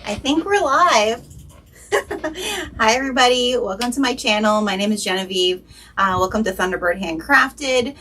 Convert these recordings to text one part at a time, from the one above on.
I think we're live. Hi everybody, welcome to my channel. My name is Genevieve. Welcome to Thunderbird Handcrafted.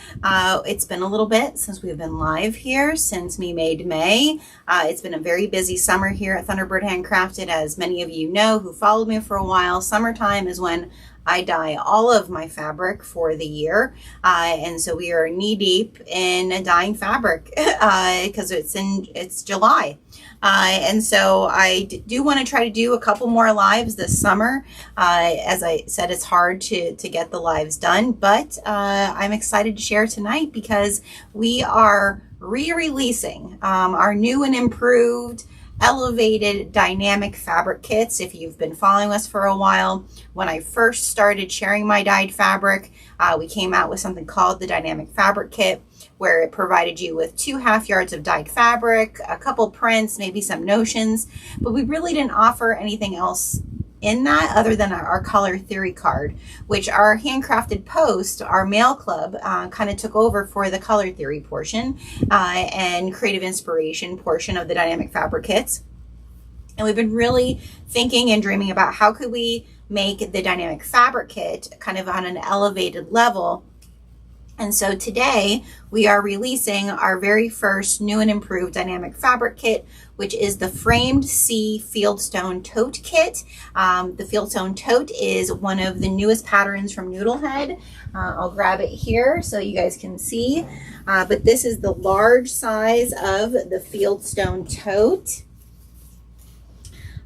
It's been a little bit since we've been live here, since May to May. It's been a very busy summer here at Thunderbird Handcrafted. As many of you know who followed me for a while, summertime is when I dye all of my fabric for the year, and so we are knee deep in dyeing fabric because it's July. And so I do want to try to do a couple more lives this summer. As I said, it's hard to get the lives done, but I'm excited to share tonight because we are re-releasing our new and improved elevated dynamic fabric kits. If you've been following us for a while, when I first started sharing my dyed fabric, we came out with something called the dynamic fabric kit, where it provided you with 2 half yards of dyed fabric, a couple prints, maybe some notions, but we really didn't offer anything else in that other than our color theory card, which our handcrafted post, our mail club, kind of took over for the color theory portion and creative inspiration portion of the dynamic fabric kits. And we've been really thinking and dreaming about how could we make the dynamic fabric kit kind of on an elevated level. And so today we are releasing our very first new and improved dynamic fabric kit, which is the Framed C Fieldstone Tote kit. The Fieldstone Tote is one of the newest patterns from Noodlehead. I'll grab it here so you guys can see. But this is the large size of the Fieldstone Tote.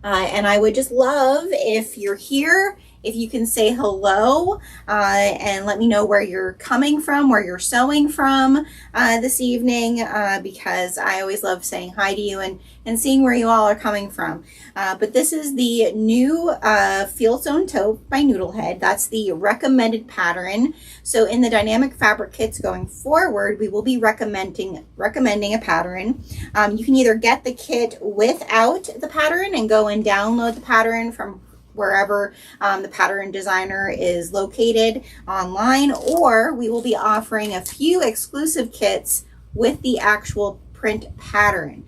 And I would just love if you're here, if you can say hello and let me know where you're coming from, where you're sewing from this evening, because I always love saying hi to you and seeing where you all are coming from. But this is the new Fieldstone Tote by Noodlehead. That's the recommended pattern. So in the dynamic fabric kits going forward, we will be recommending a pattern. You can either get the kit without the pattern and go and download the pattern from wherever the pattern designer is located online, or we will be offering a few exclusive kits with the actual print pattern.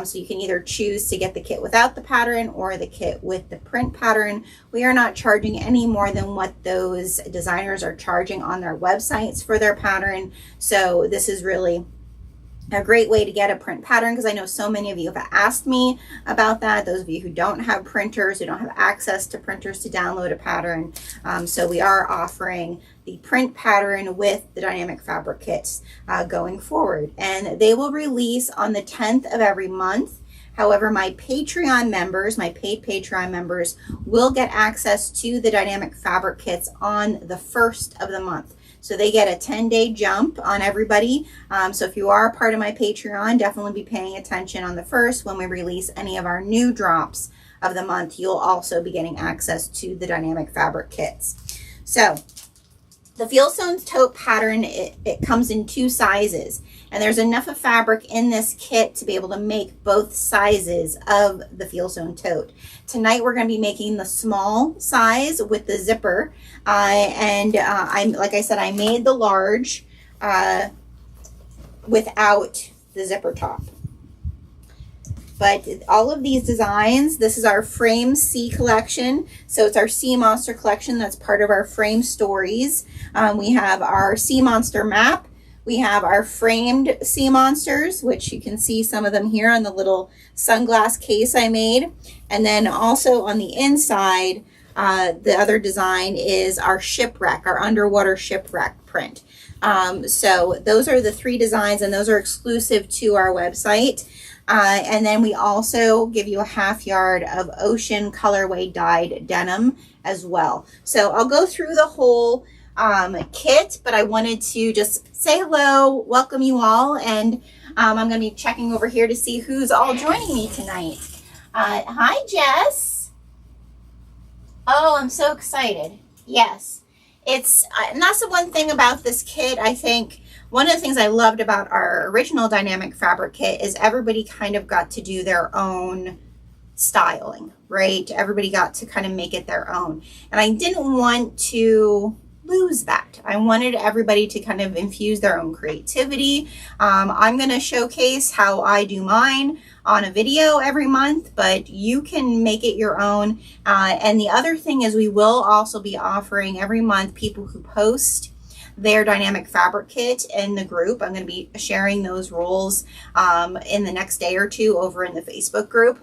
So you can either choose to get the kit without the pattern or the kit with the print pattern. We are not charging any more than what those designers are charging on their websites for their pattern. So this is really a great way to get a print pattern, because I know so many of you have asked me about that. Those of you who don't have printers, who don't have access to printers to download a pattern. So we are offering the print pattern with the dynamic fabric kits going forward. And they will release on the 10th of every month. However, my Patreon members, my paid Patreon members, will get access to the dynamic fabric kits on the 1st of the month. So they get a 10-day jump on everybody. So if you are a part of my Patreon, definitely be paying attention on the 1st when we release any of our new drops of the month. You'll also be getting access to the dynamic fabric kits. So the Fieldstone Tote pattern, it comes in 2 sizes, and there's enough of fabric in this kit to be able to make both sizes of the Fieldstone Tote. Tonight we're going to be making the small size with the zipper, and like I said, I made the large without the zipper top. But all of these designs, this is our Frame C collection. So it's our Sea Monster collection. That's part of our Frame Stories. We have our Sea Monster map. We have our framed sea monsters, which you can see some of them here on the little sunglass case I made. And then also on the inside, the other design is our shipwreck, our underwater shipwreck print. So those are the 3 designs, and those are exclusive to our website. And then we also give you a half yard of ocean colorway dyed denim as well. So I'll go through the whole kit, but I wanted to just say hello, welcome you all, and I'm going to be checking over here to see who's all joining me tonight. Hi, Jess. Oh, I'm so excited. Yes, and that's the one thing about this kit. I think one of the things I loved about our original dynamic fabric kit is everybody kind of got to do their own styling, right? Everybody got to kind of make it their own. And I didn't want to lose that. I wanted everybody to kind of infuse their own creativity. I'm going to showcase how I do mine on a video every month, but you can make it your own. And the other thing is we will also be offering every month people who post their dynamic fabric kit in the group. I'm going to be sharing those rules in the next day or two over in the Facebook group.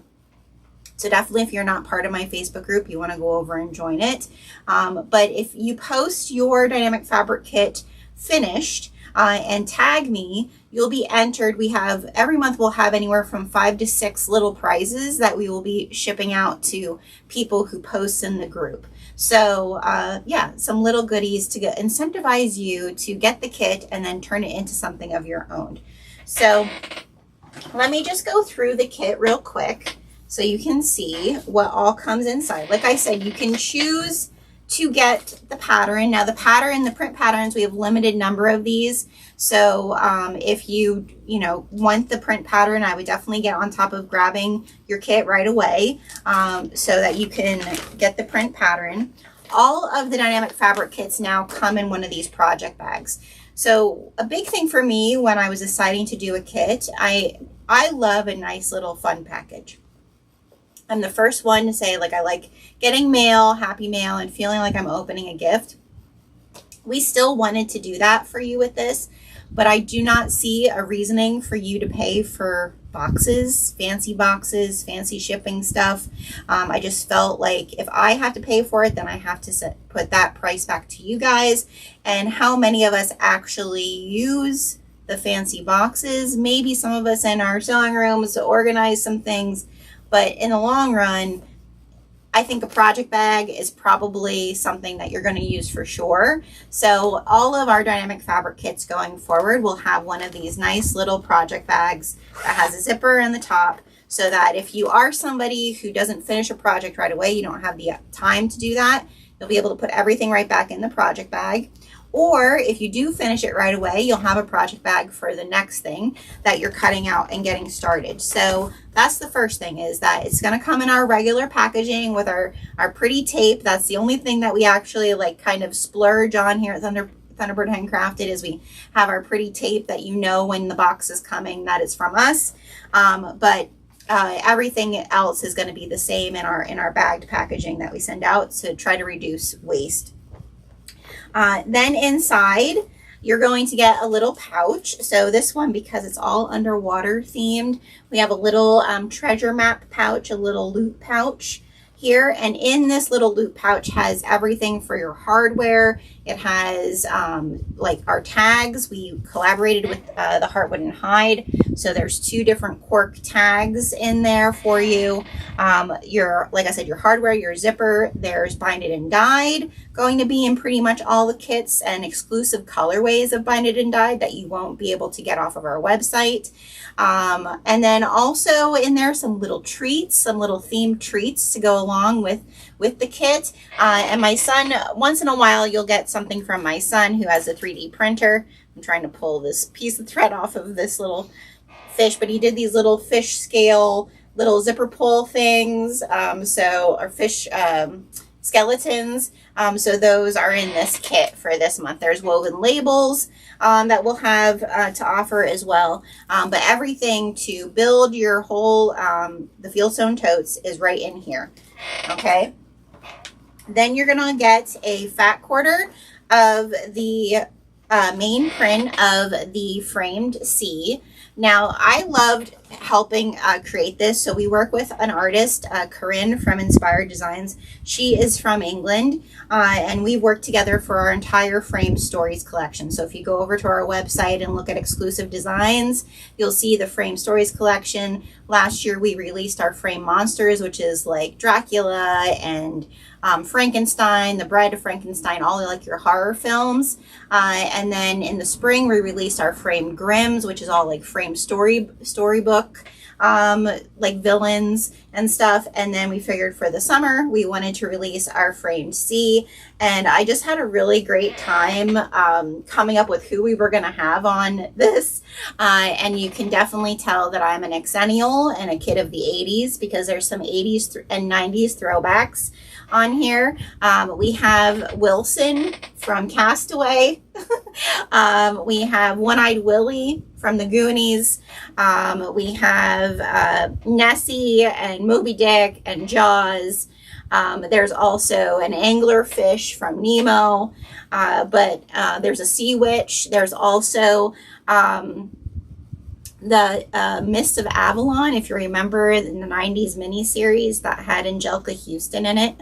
So definitely, if you're not part of my Facebook group, you want to go over and join it. But if you post your dynamic fabric kit finished and tag me, you'll be entered. We have, every month we'll have anywhere from 5 to 6 little prizes that we will be shipping out to people who post in the group. So yeah, some little goodies to incentivize you to get the kit and then turn it into something of your own. So let me just go through the kit real quick so you can see what all comes inside. Like I said, you can choose to get the pattern. Now the print patterns, we have limited number of these. So if you want the print pattern, I would definitely get on top of grabbing your kit right away so that you can get the print pattern. All of the dynamic fabric kits now come in one of these project bags. So a big thing for me when I was deciding to do a kit, I love a nice little fun package. I'm the first one to say, like, I like getting mail, happy mail, and feeling like I'm opening a gift. We still wanted to do that for you with this, but I do not see a reasoning for you to pay for boxes, fancy shipping stuff. I just felt like if I have to pay for it, then I have to put that price back to you guys. And how many of us actually use the fancy boxes? Maybe some of us in our sewing rooms to organize some things. But in the long run, I think a project bag is probably something that you're going to use for sure. So all of our dynamic fabric kits going forward will have one of these nice little project bags that has a zipper in the top, so that if you are somebody who doesn't finish a project right away, you don't have the time to do that, you'll be able to put everything right back in the project bag. Or if you do finish it right away, you'll have a project bag for the next thing that you're cutting out and getting started. So that's the first thing, is that it's going to come in our regular packaging with our pretty tape. That's the only thing that we actually like kind of splurge on here at Thunderbird Handcrafted, is we have our pretty tape that when the box is coming that it's from us. But everything else is going to be the same in our bagged packaging that we send out to try to reduce waste. Then inside, you're going to get a little pouch. So this one, because it's all underwater themed, we have a little treasure map pouch, a little loot pouch here. And in this little loot pouch has everything for your hardware. It has like our tags. We collaborated with the Heartwood and Hide. So there's 2 different cork tags in there for you. Like I said, your hardware, your zipper, there's binded and dyed going to be in pretty much all the kits, and exclusive colorways of binded and dyed that you won't be able to get off of our website. And then also in there, some little treats, some little themed treats to go along with the kit. And my son, once in a while, you'll get something from my son who has a 3D printer. I'm trying to pull this piece of thread off of this little fish, but he did these little fish scale, little zipper pull things. Or fish skeletons. So those are in this kit for this month. There's woven labels that we'll have to offer as well. But everything to build your whole, the Fieldstone Totes is right in here. Okay. Then you're going to get a fat quarter of the main print of the framed C. Now, I loved helping create this. So we work with an artist, Corinne from Inspired Designs. She is from England, and we worked together for our entire Frame Stories collection. So if you go over to our website and look at exclusive designs, you'll see the Frame Stories collection. Last year, we released our Frame Monsters, which is like Dracula and Frankenstein, the Bride of Frankenstein, all like your horror films. And then in the spring, we released our Frame Grimms, which is all like frame storybook like villains and stuff. And then we figured for the summer, we wanted to release our framed C. And I just had a really great time coming up with who we were going to have on this. And you can definitely tell that I'm an exennial and a kid of the 80s because there's some 80s and 90s throwbacks on here. We have Wilson from Castaway. We have One-Eyed Willie from the Goonies. We have Nessie and Moby Dick and Jaws. There's also an anglerfish from Nemo, but there's a sea witch. There's also the Mists of Avalon, if you remember in the 90s miniseries that had Angelica Houston in it.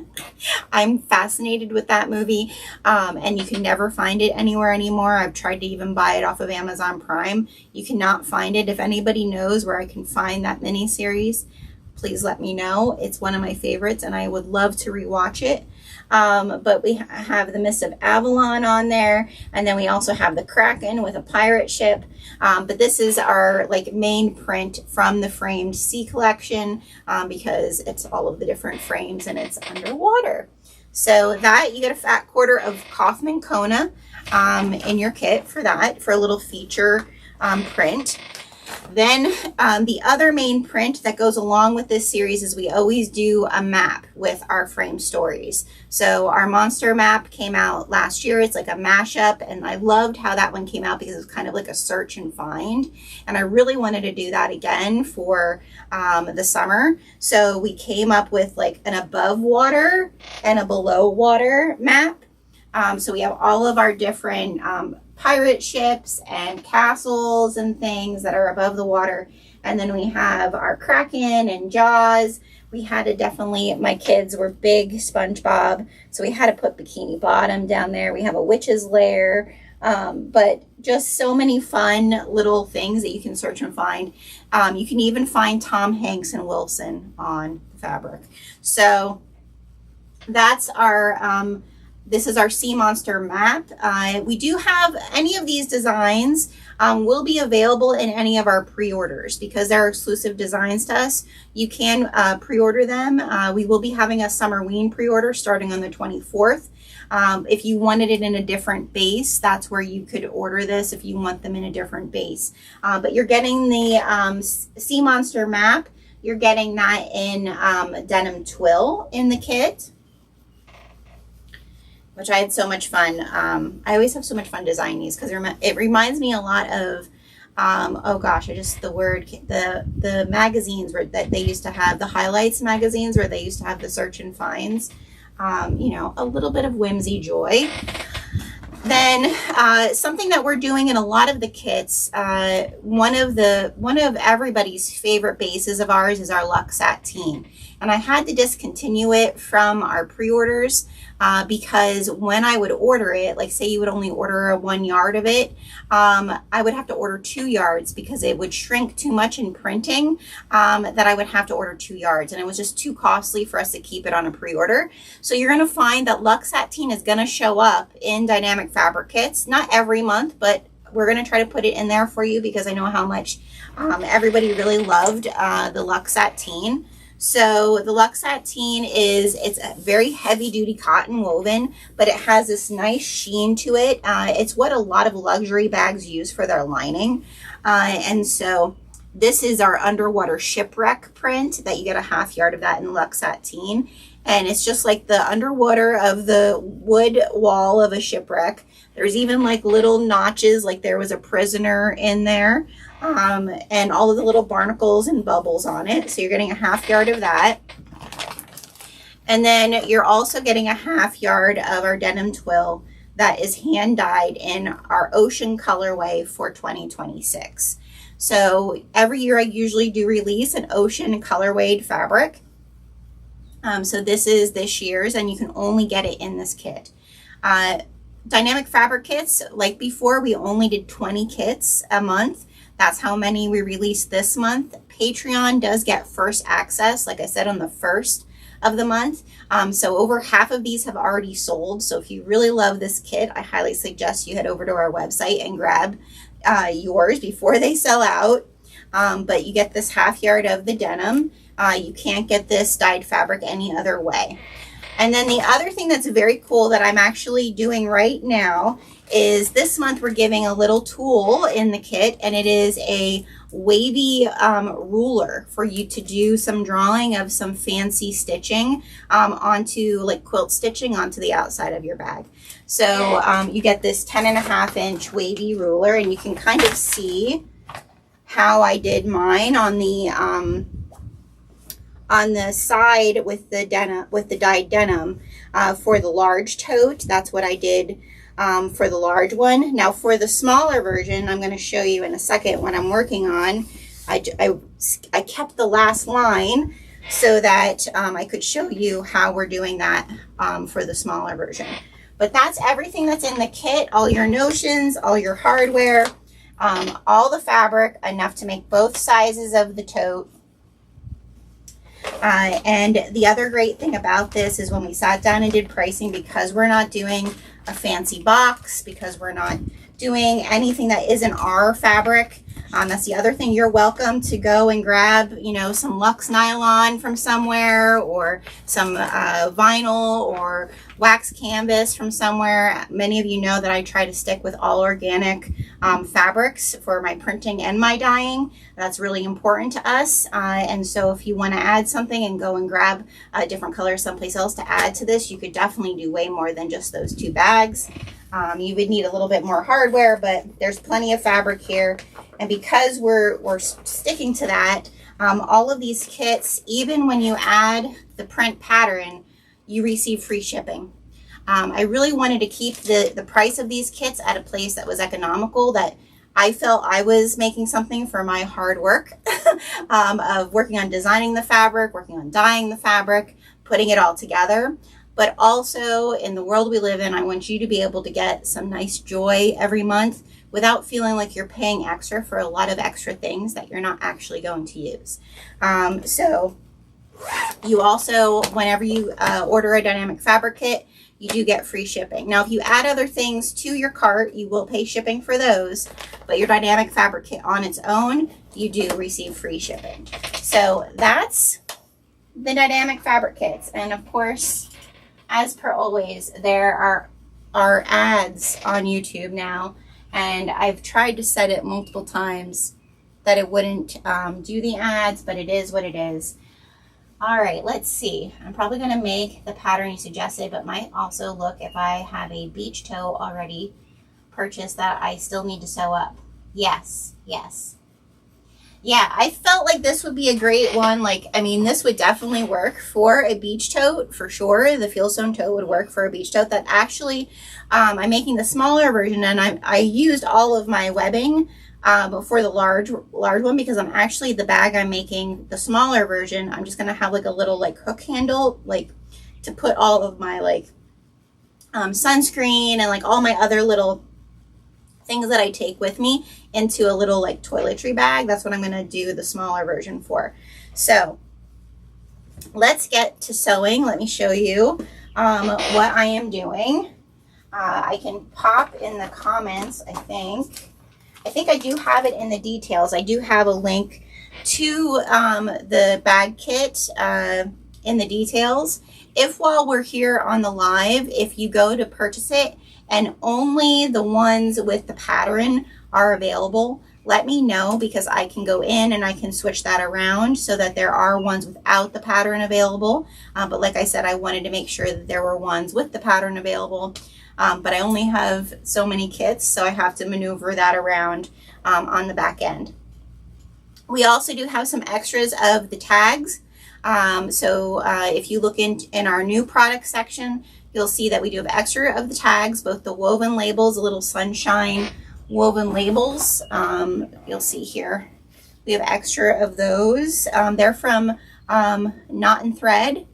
I'm fascinated with that movie, and you can never find it anywhere anymore. I've tried to even buy it off of Amazon Prime. You cannot find it. If anybody knows where I can find that miniseries, please let me know. It's one of my favorites, and I would love to rewatch it. But we have the Mists of Avalon on there, and then we also have the Kraken with a pirate ship. But this is our like main print from the framed C collection, because it's all of the different frames and it's underwater. So that you get a fat quarter of Kaufman Kona in your kit for that, for a little feature print. Then the other main print that goes along with this series is we always do a map with our frame stories. So our monster map came out last year. It's like a mashup, and I loved how that one came out because it was kind of like a search and find. And I really wanted to do that again for the summer. So we came up with like an above water and a below water map. So we have all of our different pirate ships and castles and things that are above the water. And then we have our Kraken and Jaws. We had to definitely, my kids were big SpongeBob, so we had to put Bikini Bottom down there. We have a witch's lair, but just so many fun little things that you can search and find. You can even find Tom Hanks and Wilson on the fabric. So that's our this is our sea monster map. We do have any of these designs will be available in any of our pre-orders because they're exclusive designs to us. You can pre-order them. We will be having a Summerween pre-order starting on the 24th. If you wanted it in a different base, that's where you could order this if you want them in a different base. But you're getting the sea monster map. You're getting that in denim twill in the kit, which I had so much fun. I always have so much fun designing these because it reminds me a lot of, oh gosh, the magazines that they used to have, the highlights magazines where they used to have the search and finds, you know, a little bit of whimsy joy. Then something that we're doing in a lot of the kits, one of everybody's favorite bases of ours is our Luxat Teen. And I had to discontinue it from our pre-orders because when I would order it, like say you would only order 1 yard of it, I would have to order 2 yards because it would shrink too much in printing, that I would have to order 2 yards. And it was just too costly for us to keep it on a pre-order. So you're going to find that Luxat Teen is going to show up in Dynamic Fabric Kits, not every month, but we're going to try to put it in there for you because I know how much everybody really loved the Luxat Teen. So the Luxat Teen it's a very heavy duty cotton woven, but it has this nice sheen to it. It's what a lot of luxury bags use for their lining. And so this is our underwater shipwreck print that you get a half yard of that in Luxat Teen. And it's just like the underwater of the wood wall of a shipwreck. There's even like little notches, like there was a prisoner in there. And all of the little barnacles and bubbles on it. So you're getting a half yard of that. And then you're also getting a half yard of our denim twill that is hand dyed in our ocean colorway for 2026. So every year I usually do release an ocean colorway fabric. So this is this year's, and you can only get it in this kit. Dynamic Fabric Kits, like before, we only did 20 kits a month. That's how many we released this month. Patreon does get first access, like I said, on the 1st of the month. So over half of these have already sold. So if you really love this kit, I highly suggest you head over to our website and grab yours before they sell out. but you get this 1/2 yard of the denim. You can't get this dyed fabric any other way. And then the other thing that's very cool that I'm actually doing right now is this month we're giving a little tool in the kit, and it is a wavy ruler for you to do some drawing of some fancy stitching onto, like quilt stitching onto the outside of your bag. So you get this 10.5 inch wavy ruler, and you can kind of see how I did mine on the side with the denim, with the dyed denim for the large tote. That's what I did for the large one. Now for the smaller version, I'm going to show you in a second what I'm working on. I kept the last line so that I could show you how we're doing that for the smaller version. But that's everything that's in the kit, all your notions, all your hardware, all the fabric, enough to make both sizes of the tote. And the other great thing about this is when we sat down and did pricing, because we're not doing a fancy box, because we're not doing anything that isn't our fabric. That's the other thing. You're welcome to go and grab, you know, some Luxe nylon from somewhere, or some vinyl or wax canvas from somewhere. Many of you know that I try to stick with all organic fabrics for my printing and my dyeing. That's really important to us. And so if you want to add something and go and grab a different color someplace else to add to this, you could definitely do way more than just those 2 bags. You would need a little bit more hardware, but there's plenty of fabric here. And because we're sticking to that, all of these kits, even when you add the print pattern, you receive free shipping. I really wanted to keep the price of these kits at a place that was economical, that I felt I was making something for my hard work of working on designing the fabric, working on dyeing the fabric, putting it all together. But also, in the world we live in, I want you to be able to get some nice joy every month without feeling like you're paying extra for a lot of extra things that you're not actually going to use. So you also, whenever you order a dynamic fabric kit, you do get free shipping. Now, if you add other things to your cart, you will pay shipping for those, but your dynamic fabric kit on its own, you do receive free shipping. So that's the dynamic fabric kits. And of course, as per always, there are ads on YouTube now, and I've tried to set it multiple times that it wouldn't do the ads, but it is what it is. All right, let's see. I'm probably going to make the pattern you suggested, but might also look if I have a beach toe already purchased that I still need to sew up. Yes. Yeah, I felt like this would be a great one. Like, I mean, this would definitely work for a beach tote for sure. The Fieldstone Tote would work for a beach tote. That actually, I'm making the smaller version, and I used all of my webbing for the large one, because I'm actually, the bag I'm making, the smaller version, I'm just going to have like a little like hook handle, like to put all of my like sunscreen and like all my other little things that I take with me into a little like toiletry bag. That's what I'm going to do the smaller version for. So let's get to sewing. Let me show you what I am doing. I can pop in the comments, I think I do have it in the details. I do have a link to the bag kit in the details. If while we're here on the live, if you go to purchase it and only the ones with the pattern are available, let me know, because I can go in and I can switch that around so that there are ones without the pattern available. But like I said, I wanted to make sure that there were ones with the pattern available. But I only have so many kits, so I have to maneuver that around on the back end. We also do have some extras of the tags. So if you look in our new product section, you'll see that we do have extra of the tags, both the woven labels, the little sunshine woven labels. You'll see here, we have extra of those. They're from Knot and Thread.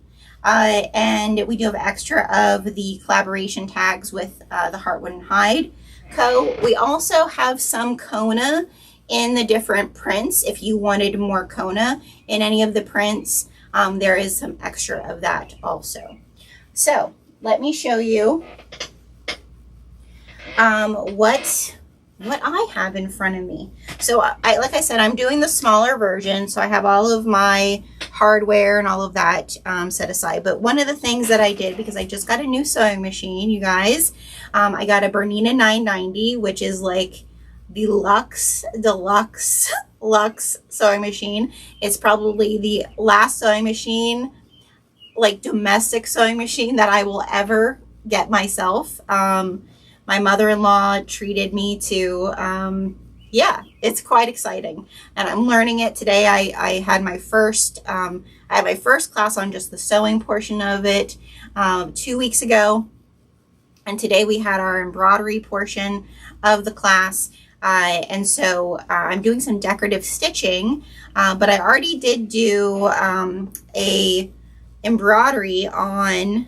And we do have extra of the collaboration tags with the Heartwood and Hide Co. We also have some Kona in the different prints. If you wanted more Kona in any of the prints, there is some extra of that also. So let me show you what what I have in front of me. So like I said, I'm doing the smaller version. So I have all of my hardware and all of that set aside. But one of the things that I did, because I just got a new sewing machine, you guys, I got a Bernina 990, which is like the deluxe sewing machine. It's probably the last sewing machine, like domestic sewing machine, that I will ever get myself. My mother-in-law treated me to, yeah, it's quite exciting. And I'm learning it today. I had my first class on just the sewing portion of it 2 weeks ago. And today we had our embroidery portion of the class. And so I'm doing some decorative stitching, but I already did do a embroidery on,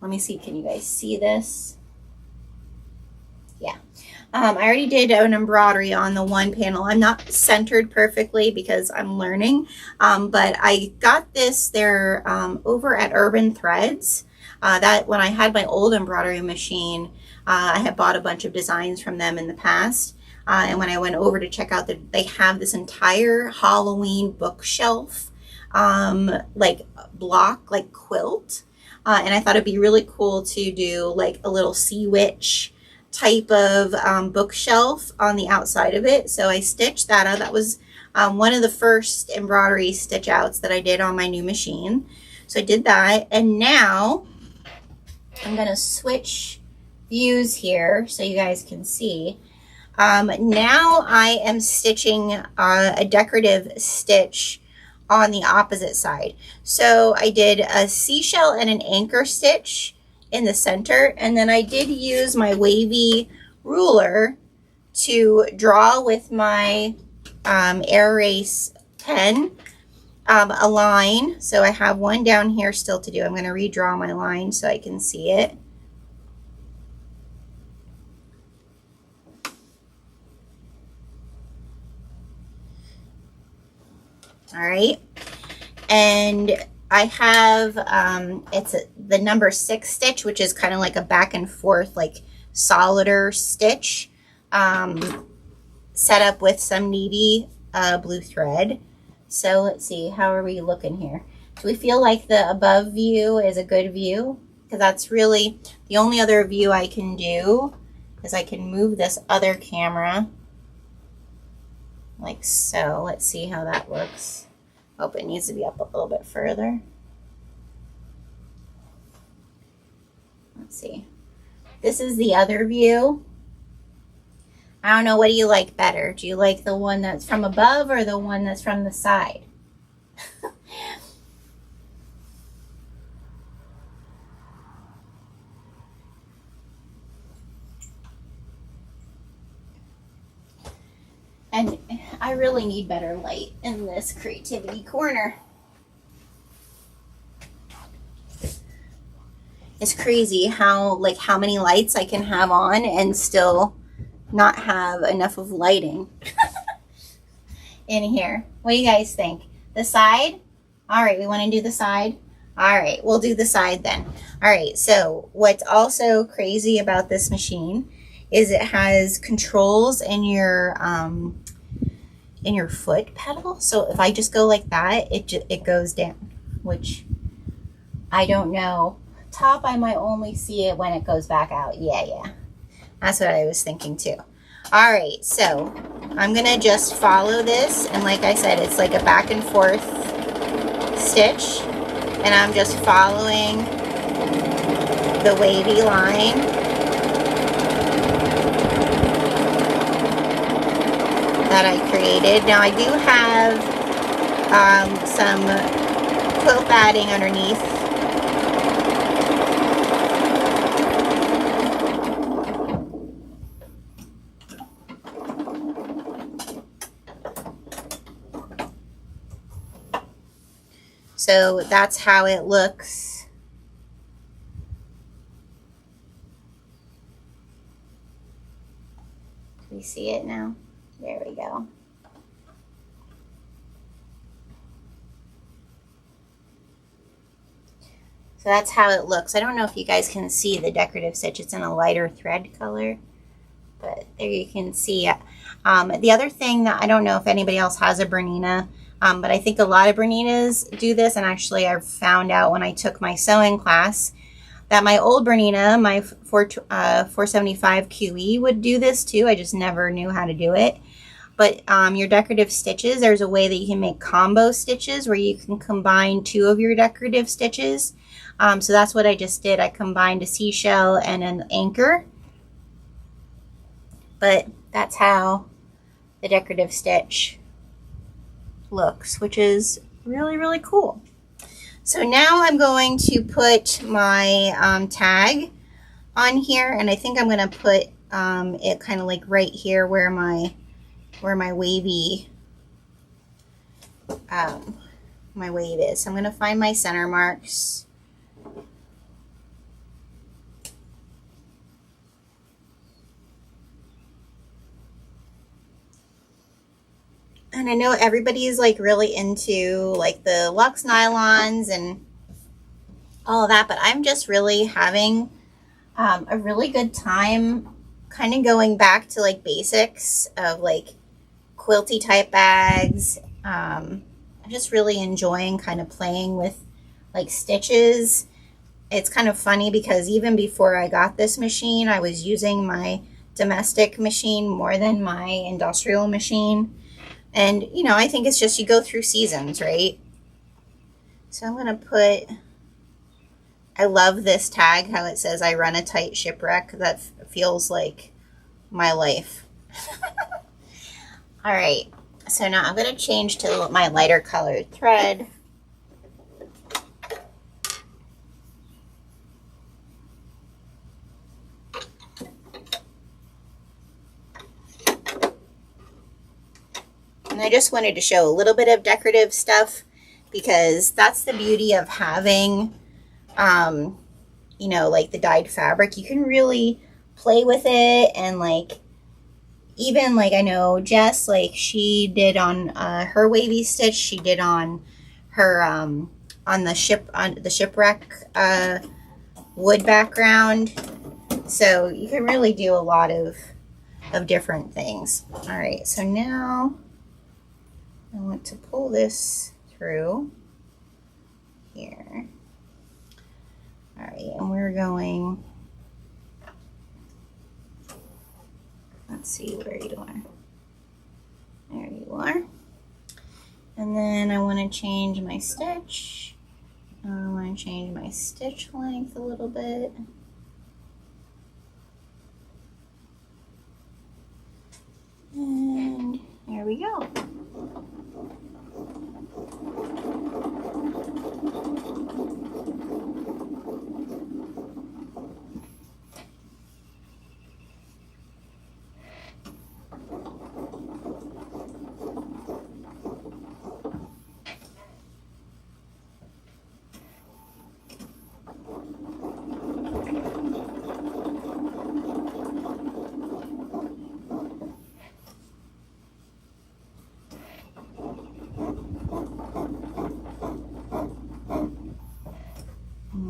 let me see, can you guys see this? Yeah. I already did an embroidery on the one panel. I'm not centered perfectly because I'm learning, but I got this there over at Urban Threads. That when I had my old embroidery machine, I had bought a bunch of designs from them in the past. And when I went over to check out that they have this entire Halloween bookshelf, like block, like quilt. And I thought it'd be really cool to do like a little sea witch type of bookshelf on the outside of it. So I stitched that out. That was one of the first embroidery stitch outs that I did on my new machine. So I did that. And now I'm going to switch views here so you guys can see. Now I am stitching a decorative stitch on the opposite side. So I did a seashell and an anchor stitch in the center, and then I did use my wavy ruler to draw with my air erase pen a line. So I have one down here still to do. I'm going to redraw my line so I can see it. All right, and I have, it's the number 6 stitch, which is kind of like a back and forth, like solider stitch, set up with some navy blue thread. So let's see, how are we looking here? Do we feel like the above view is a good view? Because that's really the only other view I can do is I can move this other camera like so. Let's see how that looks. Hope it needs to be up a little bit further. Let's see. This is the other view. I don't know, what do you like better? Do you like the one that's from above or the one that's from the side? And I really need better light in this creativity corner. It's crazy how many lights I can have on and still not have enough of lighting in here. What do you guys think? The side? All right, we want to do the side? All right, we'll do the side then. All right, so what's also crazy about this machine is it has controls in your foot pedal. So if I just go like that, it goes down, which I don't know. Top, I might only see it when it goes back out. Yeah. That's what I was thinking too. All right, so I'm gonna just follow this. And like I said, it's like a back and forth stitch. And I'm just following the wavy line that I created. Now I do have some quilt batting underneath. So that's how it looks. Can we see it now? There we go. So that's how it looks. I don't know if you guys can see the decorative stitch. It's in a lighter thread color, but There you can see it. The other thing that I don't know if anybody else has a Bernina, but I think a lot of Berninas do this. And actually I found out when I took my sewing class that my old Bernina, my 475 QE would do this too. I just never knew how to do it. But your decorative stitches, there's a way that you can make combo stitches where you can combine two of your decorative stitches. So that's what I just did. I combined a seashell and an anchor. But that's how the decorative stitch looks, which is really, really cool. So now I'm going to put my tag on here, and I think I'm going to put it kind of like right here where my wavy my wave is. So I'm going to find my center marks. And I know everybody's like really into like the luxe nylons and all of that, but I'm just really having a really good time kind of going back to like basics of like quilty type bags. I'm just really enjoying kind of playing with like stitches. It's kind of funny because even before I got this machine, I was using my domestic machine more than my industrial machine. And, you know, I think it's just you go through seasons, right? So I'm going to put, I love this tag, how it says, I run a tight shipwreck. That feels like my life. All right. So now I'm going to change to my lighter colored thread. And I just wanted to show a little bit of decorative stuff because that's the beauty of having, you know, like the dyed fabric. You can really play with it, and like, even like I know Jess, like she did on her wavy stitch, she did on her, on the shipwreck wood background. So you can really do a lot of different things. All right, so now I want to pull this through here. All right, and we're going, let's see where you are. There you are. And then I want to change my stitch. I want to change my stitch length a little bit. And there we go.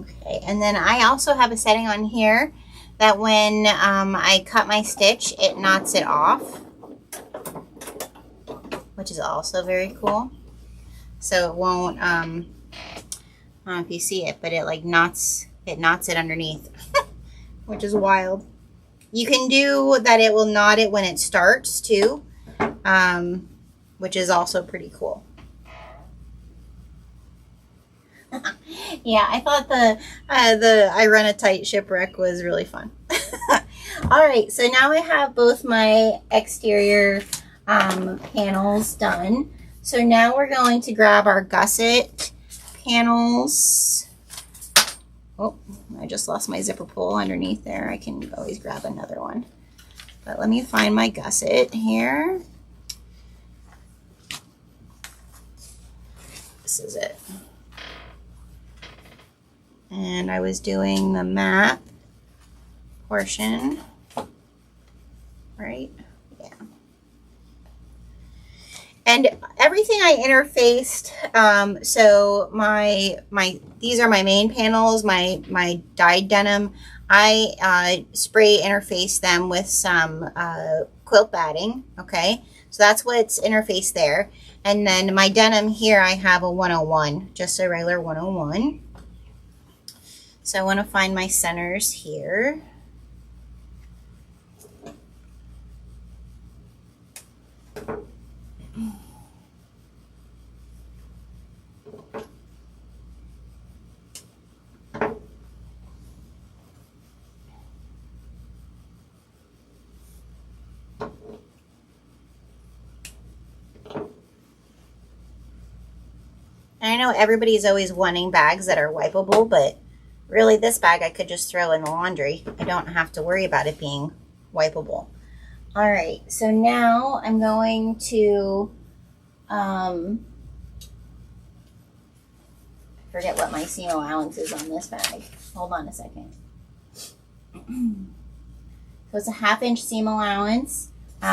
Okay, and then I also have a setting on here that when I cut my stitch, it knots it off, which is also very cool. So it won't, I don't know if you see it, but it like knots it underneath, which is wild. You can do that, it will knot it when it starts too, which is also pretty cool. Yeah, I thought the I run a tight shipwreck was really fun. All right, so now I have both my exterior panels done. So now we're going to grab our gusset panels. Oh, I just lost my zipper pull underneath there. I can always grab another one. But let me find my gusset here. This is it. And I was doing the map portion, right? Yeah. And everything I interfaced, so these are my main panels, my dyed denim. I spray interface them with some quilt batting, okay? So that's what's interfaced there. And then my denim here, I have a 101, just a regular 101. So I want to find my centers here. And I know everybody's always wanting bags that are wipeable, but really this bag I could just throw in the laundry. I don't have to worry about it being wipeable. All right, so now I'm going to, forget what my seam allowance is on this bag. Hold on a second. So it's a 1/2 inch seam allowance.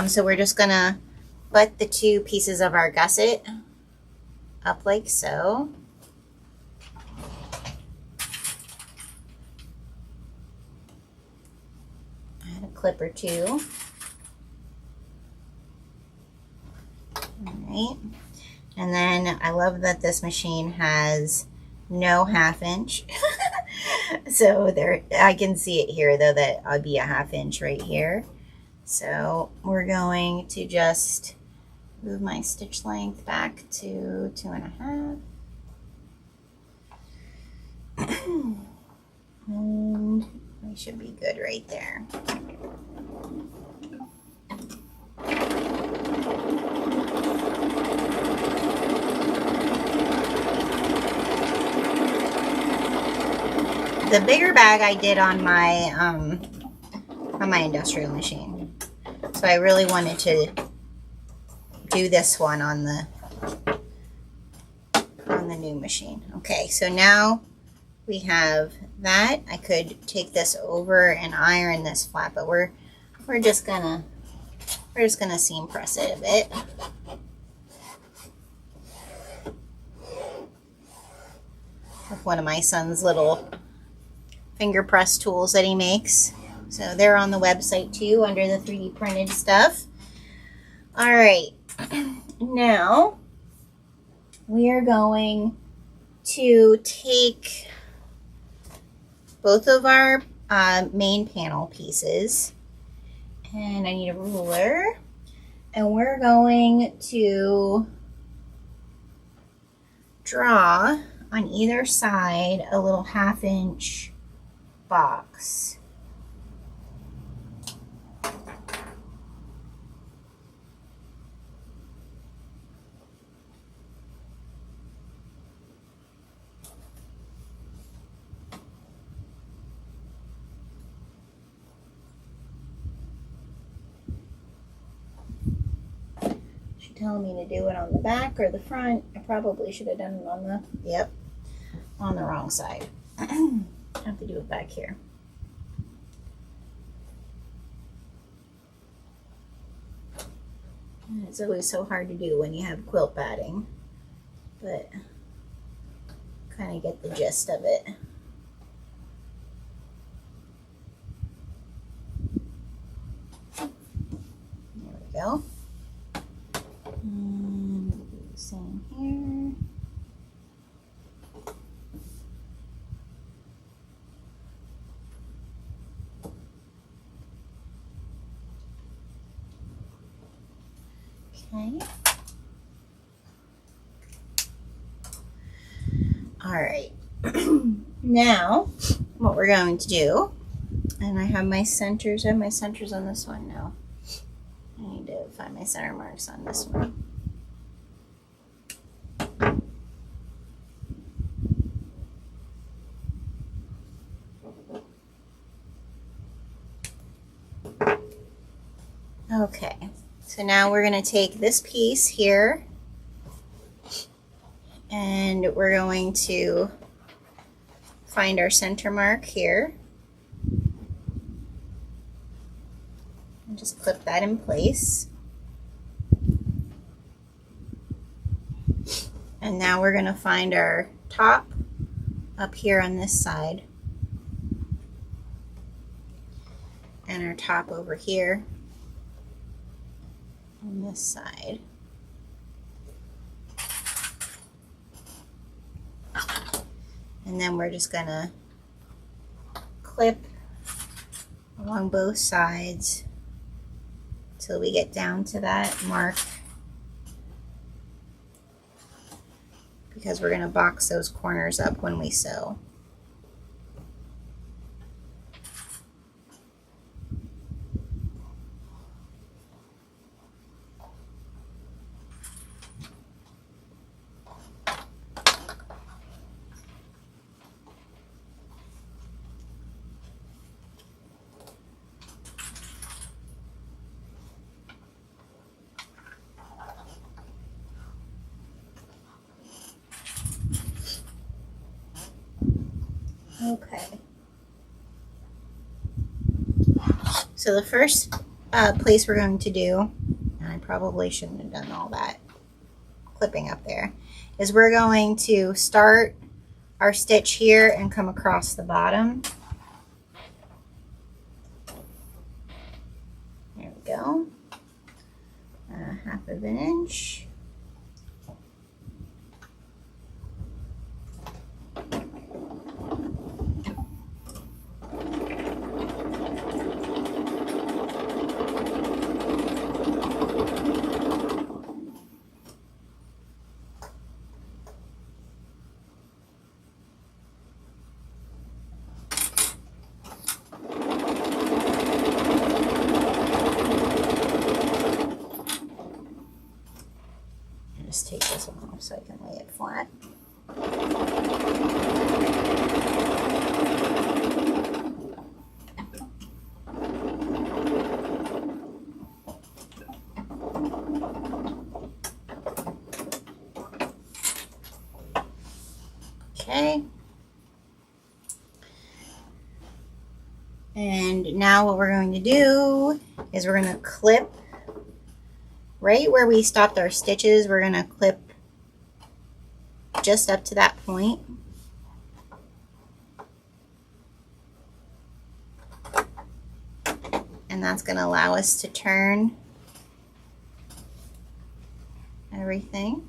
So we're just gonna butt the 2 pieces of our gusset up like so. Add a clip or 2. All right. And then I love that this machine has no 1/2 inch. So there, I can see it here though, that I'll be a 1/2 inch right here. So we're going to just move my stitch length back to 2.5. And we should be good right there. The bigger bag I did on my industrial machine. So I really wanted to do this one on the new machine. Okay, so now we have that. I could take this over and iron this flat, but we're just gonna seam press it a bit. With one of my son's little finger press tools that he makes. So they're on the website too, under the 3D printed stuff. All right, now we are going to take both of our main panel pieces, and I need a ruler, and we're going to draw on either side a little 1/2 inch box. She's telling me to do it on the back or the front. I probably should have done it on the, yep, on the wrong side. I have to do it back here. And it's always so hard to do when you have quilt batting, but kind of get the gist of it. There we go. And we'll do the same here. Okay. All right. Now, what we're going to do, and I have my centers. I have my centers on this one now. I need to find my center marks on this one. Okay. So now we're going to take this piece here and we're going to find our center mark here and just clip that in place. And now we're going to find our top up here on this side. and our top over here on this side. And then we're just gonna clip along both sides till we get down to that mark, because we're gonna box those corners up when we sew. Okay. So the first place we're going to do, and I probably shouldn't have done all that clipping up there, is we're going to start our stitch here and come across the bottom. There we go. 1/2 inch. Just take this one off so I can lay it flat. Okay. And now what we're going to do is we're going to clip right where we stopped our stitches. We're going to clip just up to that point. And that's going to allow us to turn everything.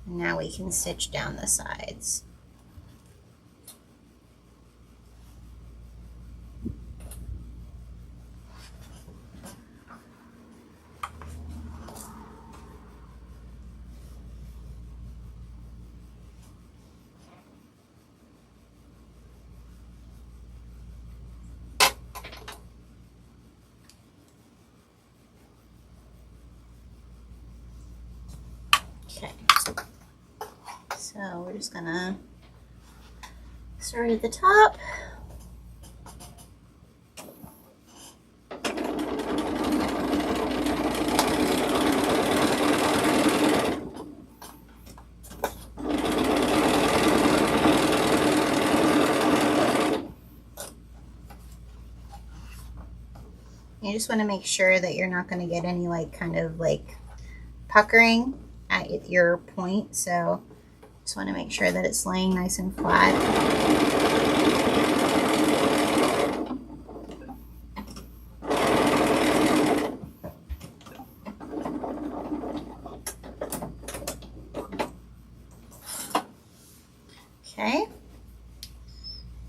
And now we can stitch down the sides. Okay, so we're just gonna start at the top. You just want to make sure that you're not going to get any kind of puckering at your point, so just want to make sure that it's laying nice and flat. Okay,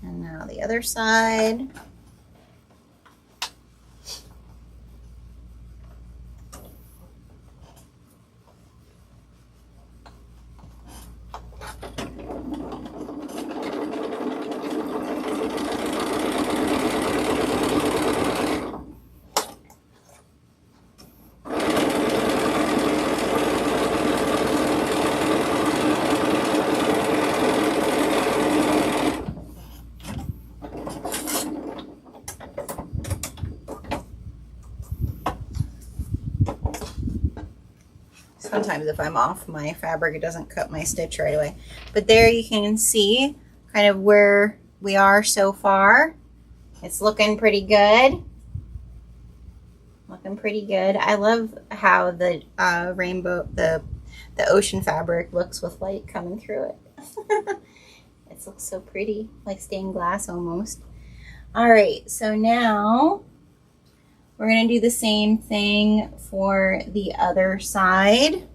and now the other side. Sometimes if I'm off my fabric, it doesn't cut my stitch right away. But there you can see kind of where we are so far. It's looking pretty good. Looking pretty good. I love how the rainbow, the ocean fabric looks with light coming through it. It looks so pretty, like stained glass almost. All right, so now we're gonna do the same thing for the other side.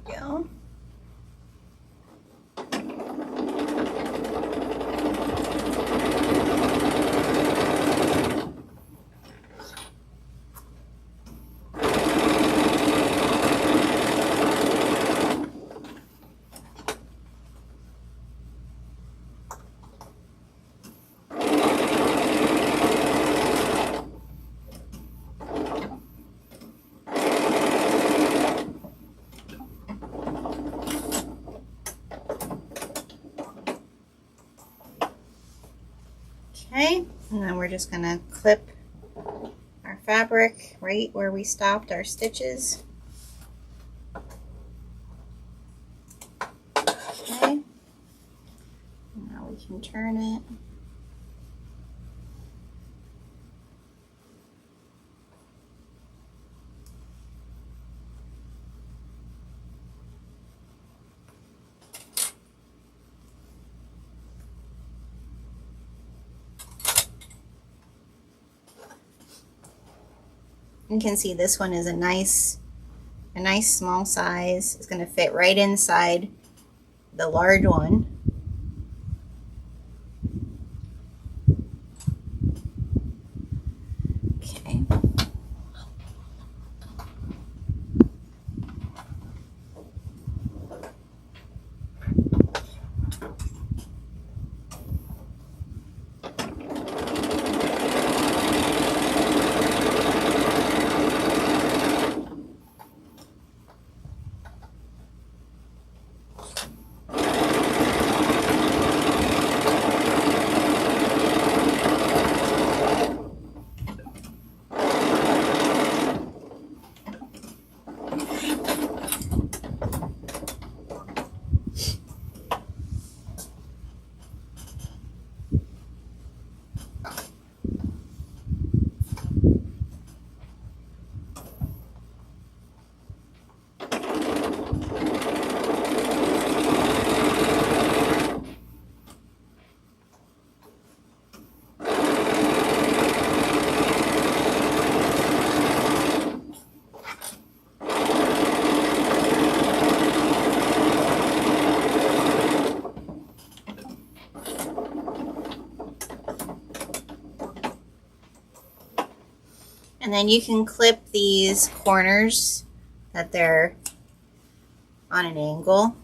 Go. Okay, and then we're just gonna clip our fabric right where we stopped our stitches. Okay, now we can turn it. You can see this one is a nice small size. It's going to fit right inside the large one. Okay. And then you can clip these corners that they're on an angle.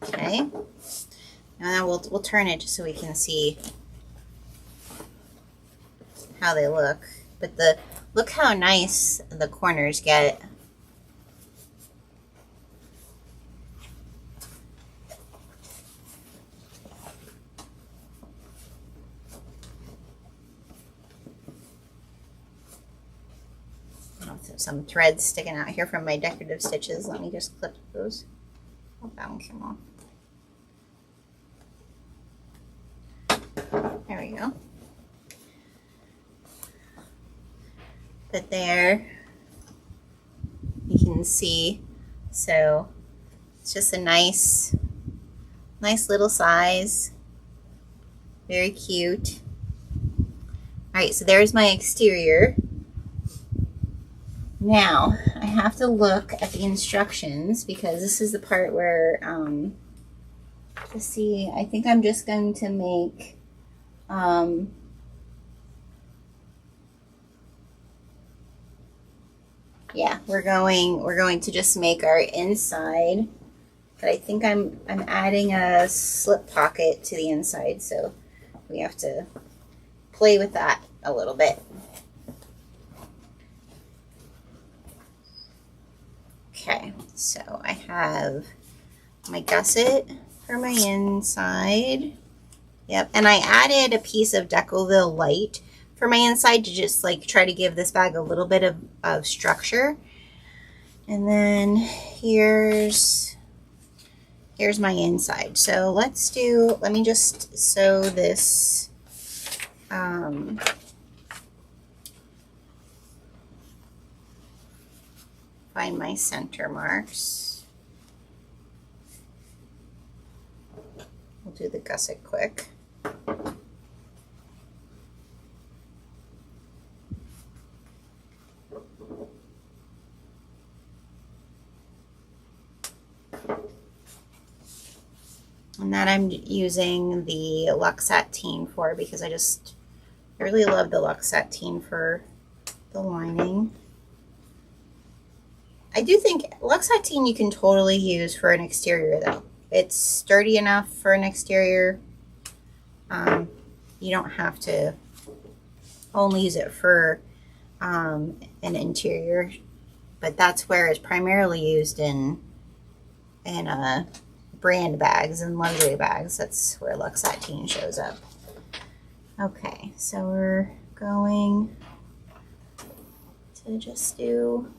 Okay, and then we'll turn it just so we can see how they look. But look how nice the corners get. Some threads sticking out here from my decorative stitches. Let me just clip those. Oh, that one came off. There we go. But there you can see, so it's just a nice little size, very cute. All right, so there's my exterior. Now I have to look at the instructions because this is the part where let's see, I think I'm just going to make Yeah, we're going to just make our inside. But I think I'm adding a slip pocket to the inside, so we have to play with that a little bit. Okay, so I have my gusset for my inside. Yep, and I added a piece of Decoville Light for my inside to just like try to give this bag a little bit of structure. And then here's my inside. So let me just sew this find my center marks. We'll do the gusset quick. And that I'm using the Luxe Sateen for because I really love the Luxe Sateen for the lining. I do think Luxe Sateen you can totally use for an exterior though. It's sturdy enough for an exterior. You don't have to only use it for an interior, but that's where it's primarily used in brand bags and luxury bags. That's where Luxe Sateen shows up. Okay, so we're going to just do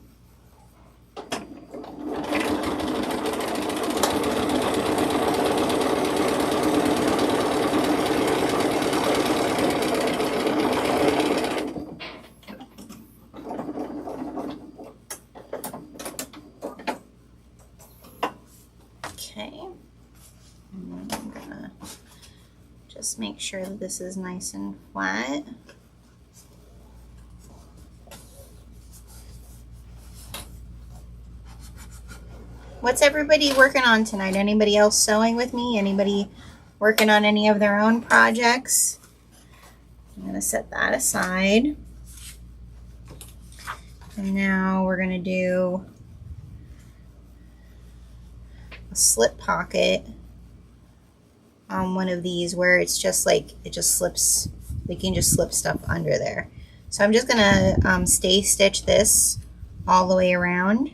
make sure that this is nice and flat. What's everybody working on tonight? Anybody else sewing with me? Anybody working on any of their own projects? I'm going to set that aside. And now we're going to do a slip pocket on one of these where it's just like it just slips. We can just slip stuff under there. So I'm just gonna stay stitch this all the way around.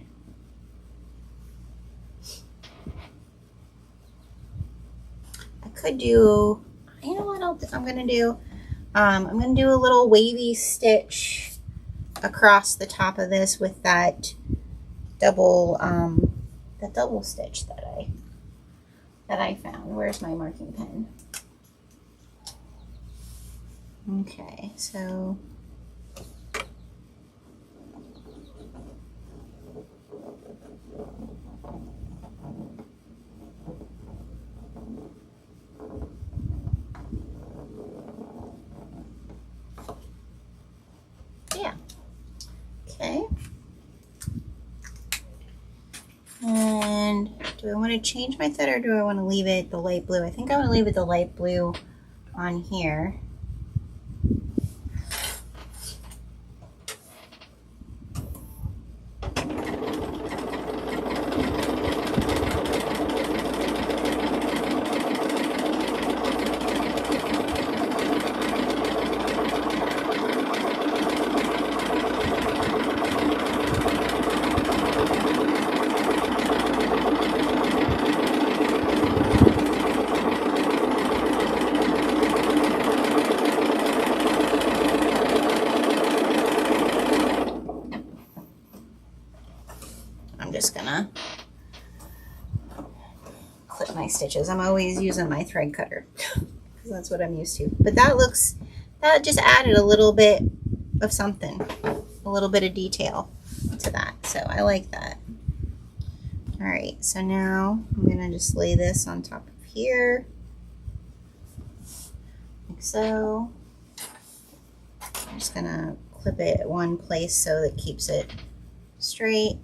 I could do, you know what I'm gonna do? I'm gonna do a little wavy stitch across the top of this with that double stitch that I found. Where's my marking pen? Okay, so yeah. Okay. And do I want to change my thread or do I want to leave it the light blue? I think I want to leave it the light blue on here. Gonna clip my stitches. I'm always using my thread cutter because that's what I'm used to. But that just added a little bit of something, a little bit of detail to that. So I like that. All right, so now I'm gonna just lay this on top of here, like so. I'm just gonna clip it at one place so that it keeps it straight.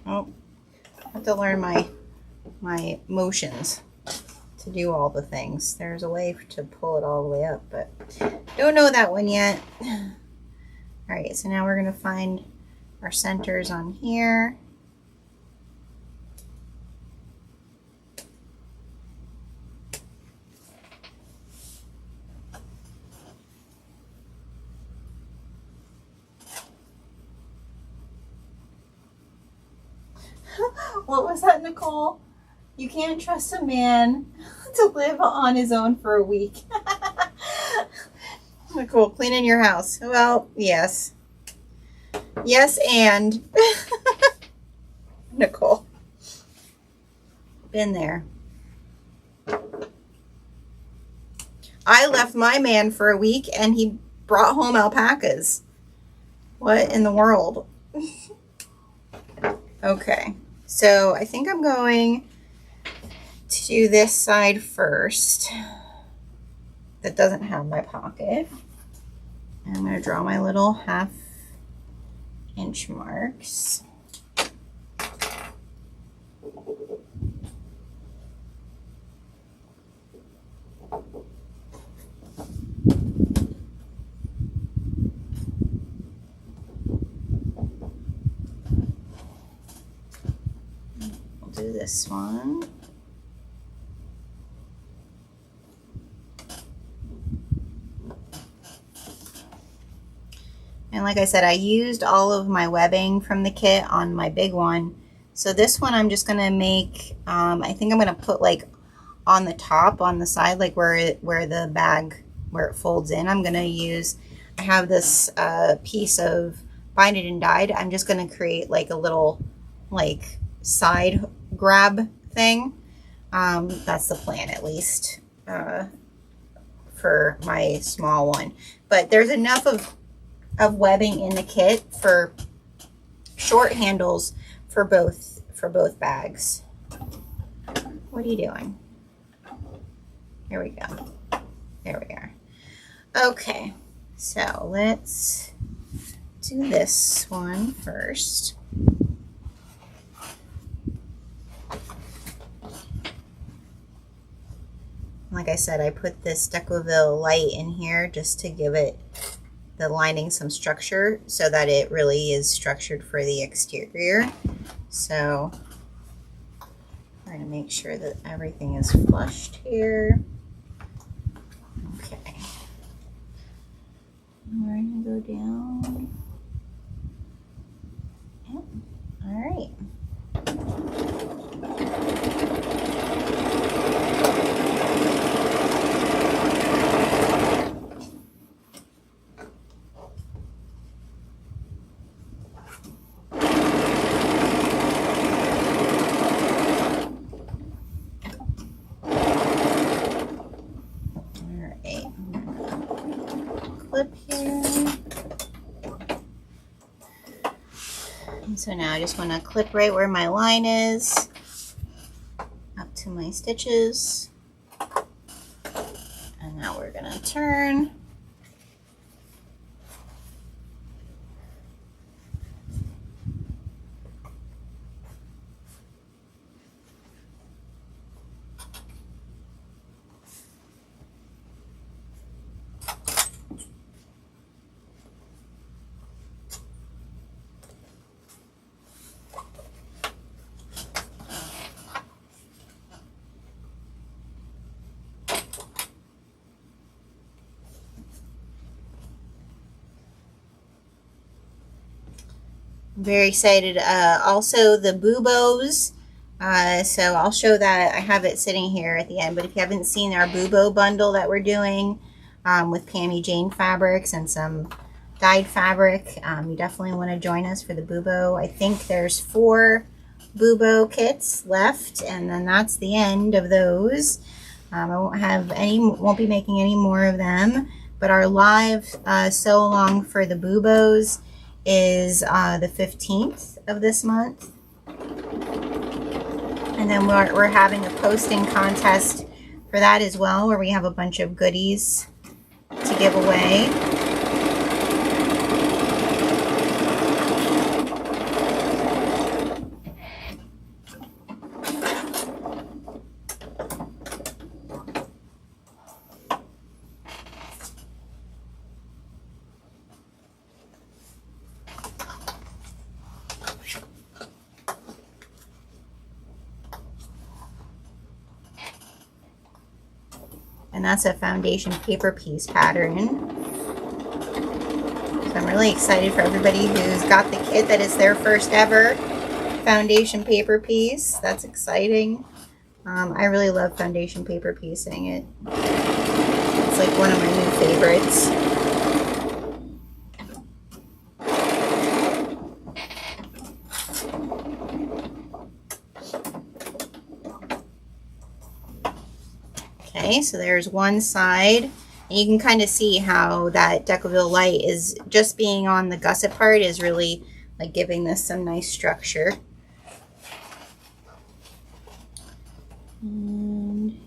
Oh, I have to learn my motions to do all the things. There's a way to pull it all the way up, but don't know that one yet. All right, so now we're going to find our centers on here. What was that, Nicole? You can't trust a man to live on his own for a week. Nicole, cleaning your house. Well, yes. Yes, and Nicole. Been there. I left my man for a week and he brought home alpacas. What in the world? Okay, so I think I'm going to do this side first. That doesn't have my pocket. And I'm going to draw my little 1/2 inch marks. We'll do this one. And like I said, I used all of my webbing from the kit on my big one. So this one I'm just gonna make, I think I'm gonna put like on the top, on the side, like where the bag, where it folds in, I'm gonna use, I have this piece of binded and dyed. I'm just gonna create like a little like side grab thing. That's the plan, at least, for my small one. But there's enough of webbing in the kit for short handles for both bags. What are you doing? Here we go. There we are. Okay, so let's do this one first. Like I said, I put this Decoville light in here just to give it, the lining, some structure so that it really is structured for the exterior. So we're going to make sure that everything is flushed here. Okay. We're going to go down. Yep. All right. Clip here. And so now I just want to clip right where my line is, up to my stitches. And now we're going to turn. I'm very excited. Also the buboes. So I'll show that. I have it sitting here at the end. But if you haven't seen our bubo bundle that we're doing with Pammy Jane fabrics and some dyed fabric, you definitely want to join us for the bubo. I think there's 4 bubo kits left, and then that's the end of those. I won't be making any more of them. But our live sew along for the bubos is the 15th of this month. And then we're having a posting contest for that as well, where we have a bunch of goodies to give away. And that's a foundation paper piece pattern. So I'm really excited for everybody who's got the kit that is their first ever foundation paper piece. That's exciting. I really love foundation paper piecing. It's like one of my new favorites. Okay, so there's one side. And you can kind of see how that Decoville light is just being on the gusset part is really like giving this some nice structure. And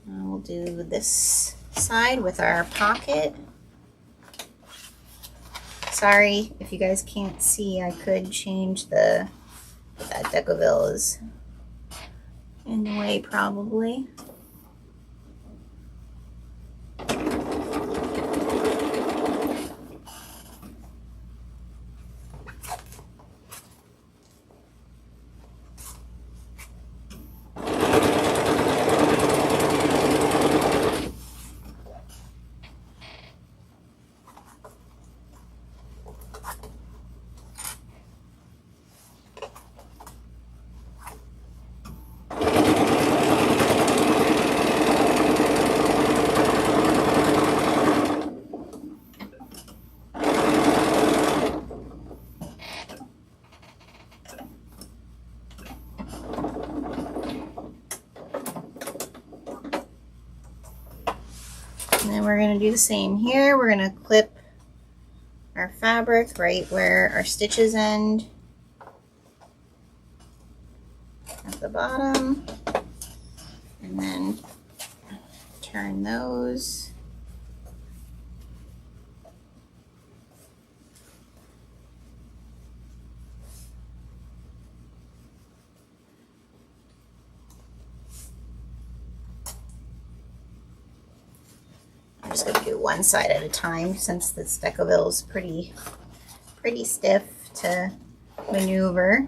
we'll do this side with our pocket. Sorry if you guys can't see, I could change that Decoville is in the way probably. And then we're going to do the same here. We're going to clip our fabric right where our stitches end at the bottom, and then turn those. I'm just going to do one side at a time since this Decoville is pretty stiff to maneuver.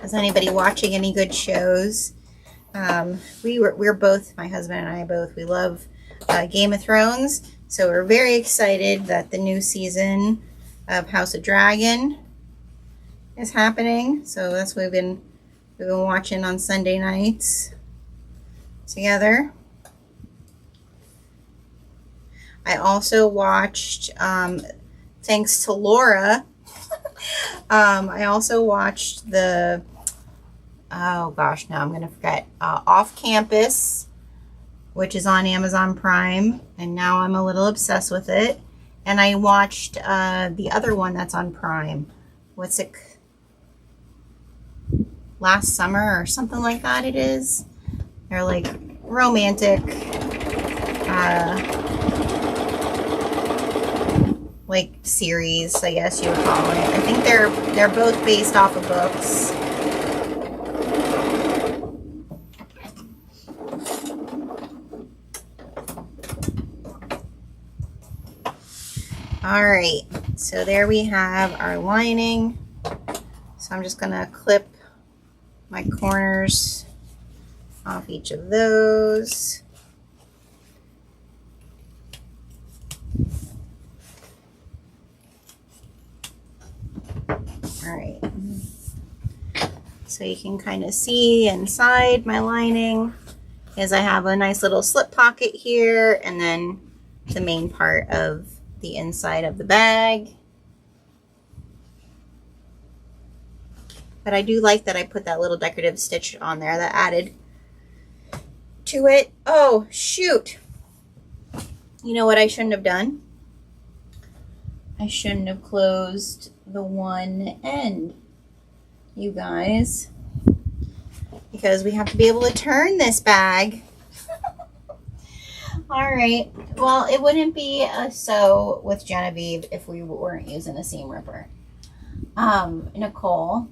Is anybody watching any good shows? We're both, my husband and I both, we love Game of Thrones. So we're very excited that the new season of House of Dragon is happening. So that's what we've been watching on Sunday nights together. I also watched, thanks to Laura, I also watched the, oh gosh, now I'm going to forget, Off Campus, which is on Amazon Prime, and now I'm a little obsessed with it. And I watched the other one that's on Prime. What's it? Last Summer or something like that it is. They're like romantic, like series, I guess you would call it. I think they're both based off of books. All right, so there we have our lining. So I'm just gonna clip my corners off each of those. All right, so you can kind of see inside my lining is I have a nice little slip pocket here, and then the main part of the inside of the bag. But I do like that I put that little decorative stitch on there that added to it. Oh, shoot. You know what I shouldn't have done? I shouldn't have closed the one end, you guys, because we have to be able to turn this bag. All right, well, it wouldn't be a sew with Genevieve if we weren't using a seam ripper. Nicole.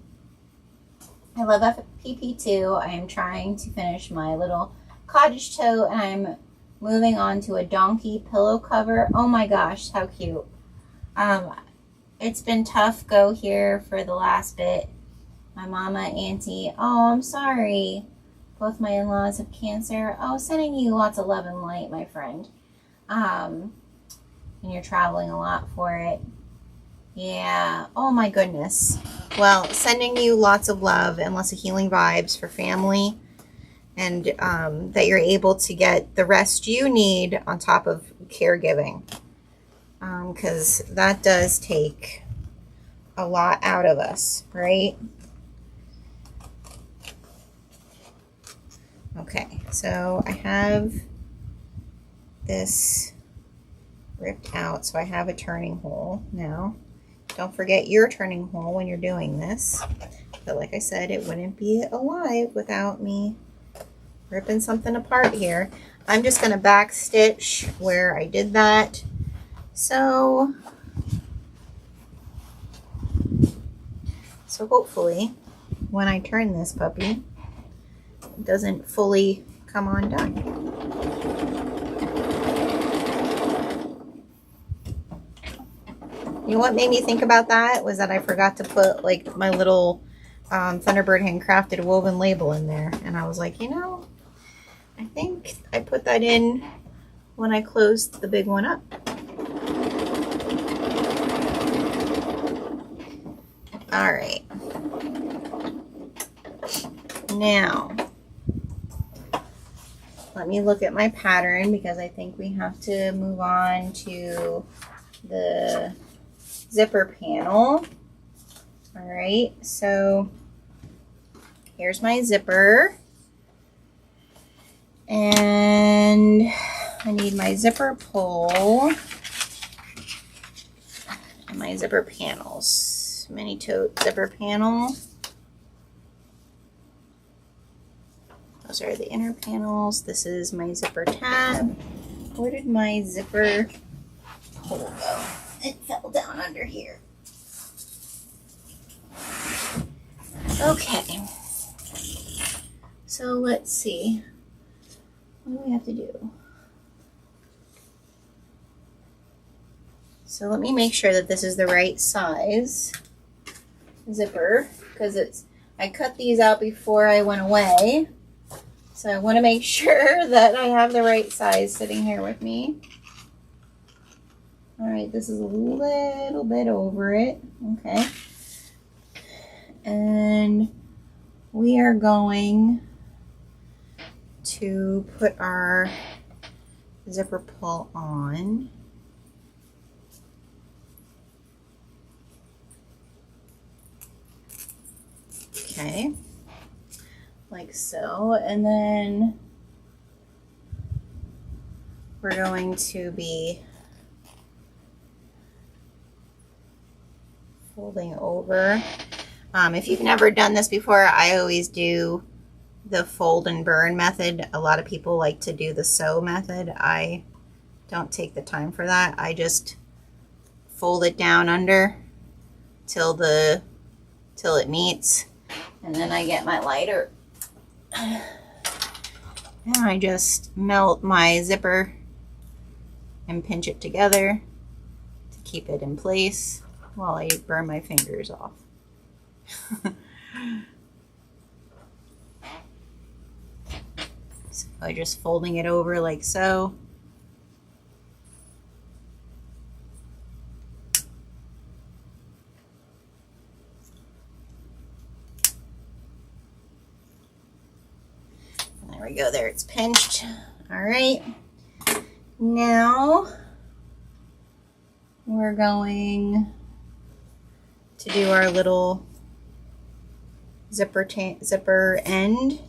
I love FPP2. I am trying to finish my little cottage tote, and I'm moving on to a donkey pillow cover. Oh my gosh, how cute. It's been tough go here for the last bit. My mama, auntie, oh, I'm sorry. Both my in-laws have cancer. Oh, sending you lots of love and light, my friend. And you're traveling a lot for it. Yeah. Oh my goodness. Well, sending you lots of love and lots of healing vibes for family, and that you're able to get the rest you need on top of caregiving, because that does take a lot out of us, right? Okay, so I have this ripped out, so I have a turning hole now. Don't forget your turning hole when you're doing this. But like I said, it wouldn't be alive without me ripping something apart here. I'm just going to back stitch where I did that. So hopefully when I turn this puppy, it doesn't fully come undone. You know what made me think about that was that I forgot to put like my little Thunderbird handcrafted woven label in there. And I was like, you know, I think I put that in when I closed the big one up. All right. Now, let me look at my pattern because I think we have to move on to the zipper panel. All right, so here's my zipper, and I need my zipper pull and my zipper panels. Mini tote zipper panel. Those are the inner panels. This is my zipper tab. Where did my zipper pull go? It fell down under here. Okay. So let's see. What do we have to do? So let me make sure that this is the right size zipper, because I cut these out before I went away. So I want to make sure that I have the right size sitting here with me. All right, this is a little bit over it. Okay. And we are going to put our zipper pull on. Okay. Like so. And then we're going to be folding over. If you've never done this before, I always do the fold and burn method. A lot of people like to do the sew method. I don't take the time for that. I just fold it down under till it meets, and then I get my lighter and I just melt my zipper and pinch it together to keep it in place while I burn my fingers off. So I'm just folding it over like so. There we go, there it's pinched. All right, now we're going to do our little zipper end.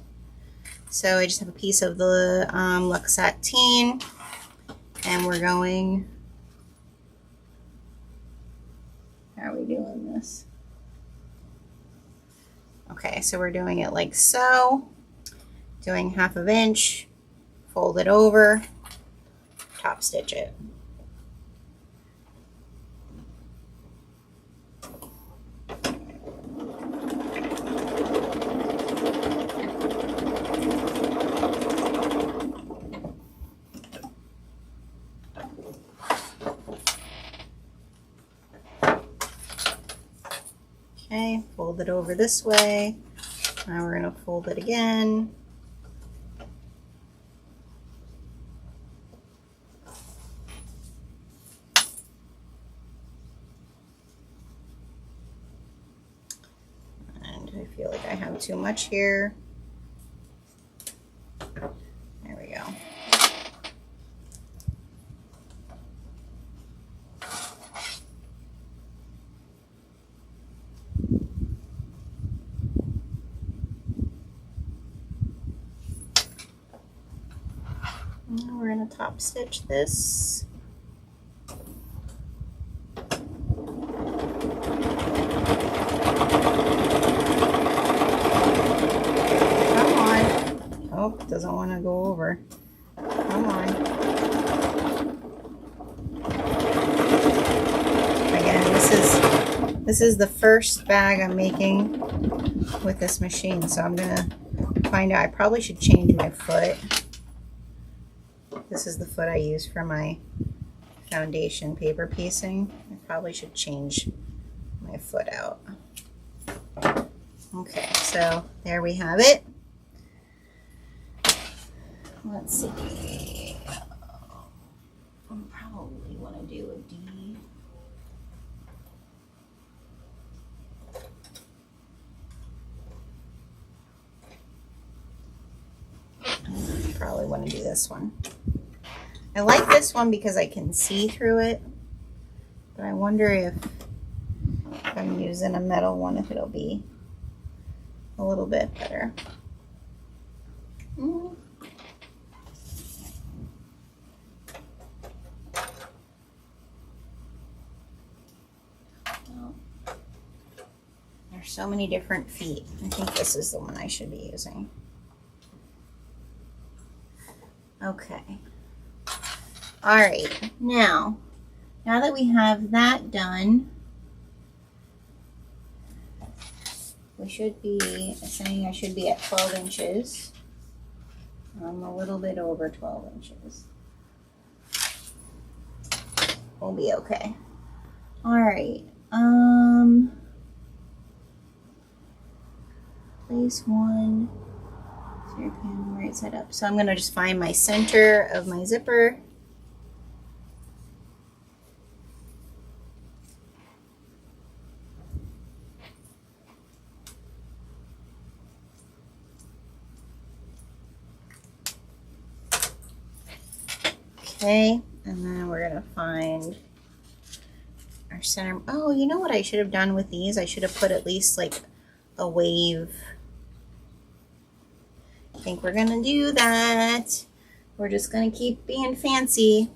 So I just have a piece of the Luxe Sateen, and we're going, how are we doing this? Okay, so we're doing it like so, doing 1/2 inch, fold it over, top stitch it. fold it over this way. Now we're going to fold it again. And I feel like I have too much here. There we go. Now we're going to top stitch this. Oh, doesn't want to go over. Come on. Again, this is the first bag I'm making with this machine, so I'm gonna find out. I probably should change my foot. This is the foot I use for my foundation paper piecing. I probably should change my foot out. Okay, so there we have it. Let's see. I probably want to do a D. Probably want to do this one. I like this one because I can see through it, but I wonder if I'm using a metal one, if it'll be a little bit better. There's so many different feet. I think this is the one I should be using. Okay. All right. Now that we have that done, we should be saying I should be at 12 inches. I'm a little bit over 12 inches. We'll be okay. All right. Place one. Zero pan right side up. So I'm going to just find my center of my zipper. Okay, and then we're going to find our center. Oh, you know what I should have done with these? I should have put at least like a wave. I think we're going to do that. We're just going to keep being fancy.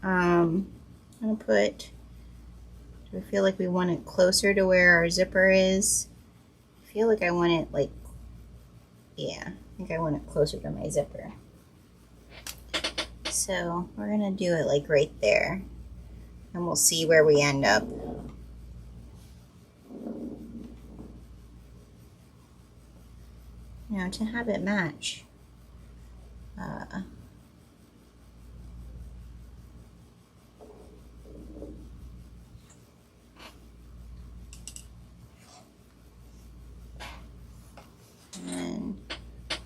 I'm going to put, do I feel like we want it closer to where our zipper is? I feel like I want it like, yeah, I think I want it closer to my zipper. So we're going to do it like right there, and we'll see where we end up. Now to have it match, and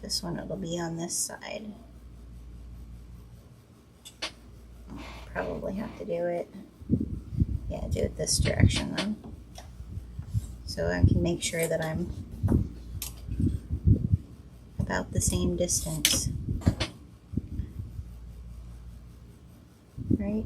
this one, it'll be on this side. Probably have to do it, yeah, do it this direction then, so I can make sure that I'm about the same distance, right?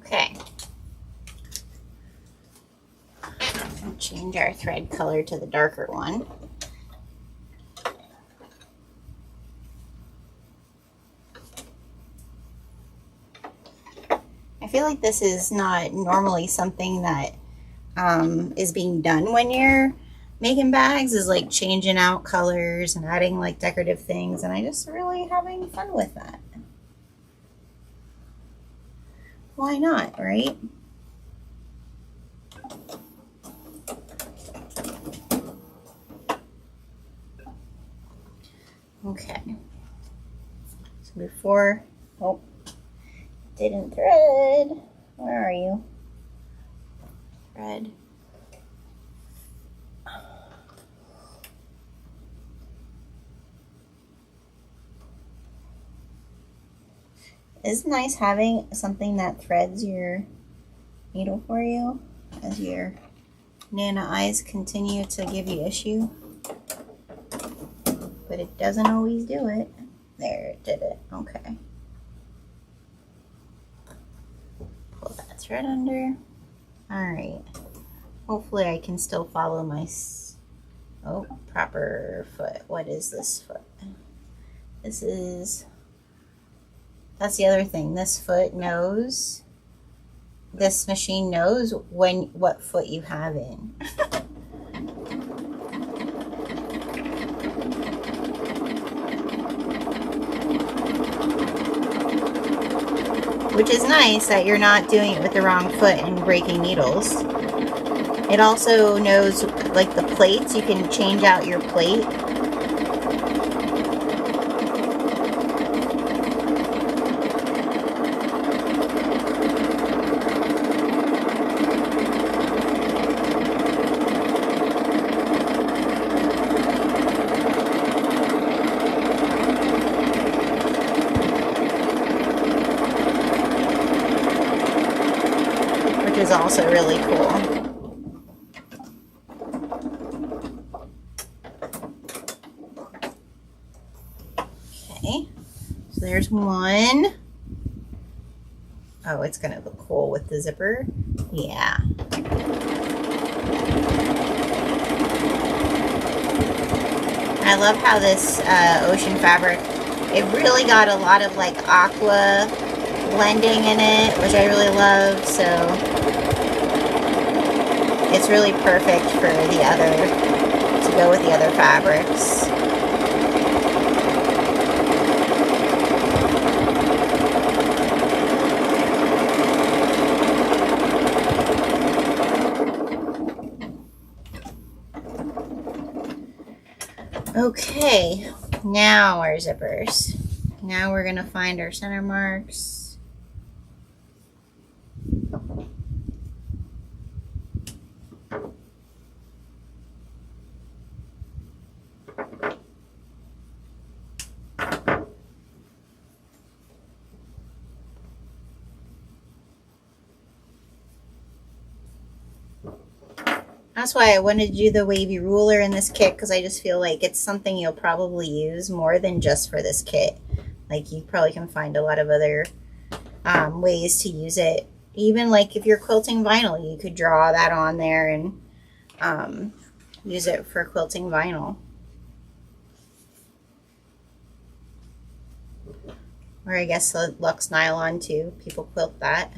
Okay. I'll change our thread color to the darker one. I feel like this is not normally something that is being done when you're making bags, is like changing out colors and adding like decorative things, and I just really having fun with that. Why not, right? Okay. So before, oh, didn't thread. Where are you? Thread. It's nice having something that threads your needle for you as your Nana eyes continue to give you issue. But it doesn't always do it. There, it did it. Okay. Pull that thread under. Alright. Hopefully I can still follow my proper foot. What is this foot? That's the other thing. This foot knows, this machine knows what foot you have in. Which is nice that you're not doing it with the wrong foot and breaking needles. It also knows, like the plates, you can change out your plate. Which is also really cool. Okay, so there's one. Oh, it's gonna look cool with the zipper. Yeah. I love how this ocean fabric, it really got a lot of like aqua blending in it, which I really love, so it's really perfect for to go with the other fabrics. Okay, now our zippers. Now we're gonna find our center marks. That's why I wanted to do the wavy ruler in this kit, because I just feel like it's something you'll probably use more than just for this kit. Like you probably can find a lot of other ways to use it. Even like if you're quilting vinyl, you could draw that on there and use it for quilting vinyl. Or I guess the Luxe nylon too. People quilt that.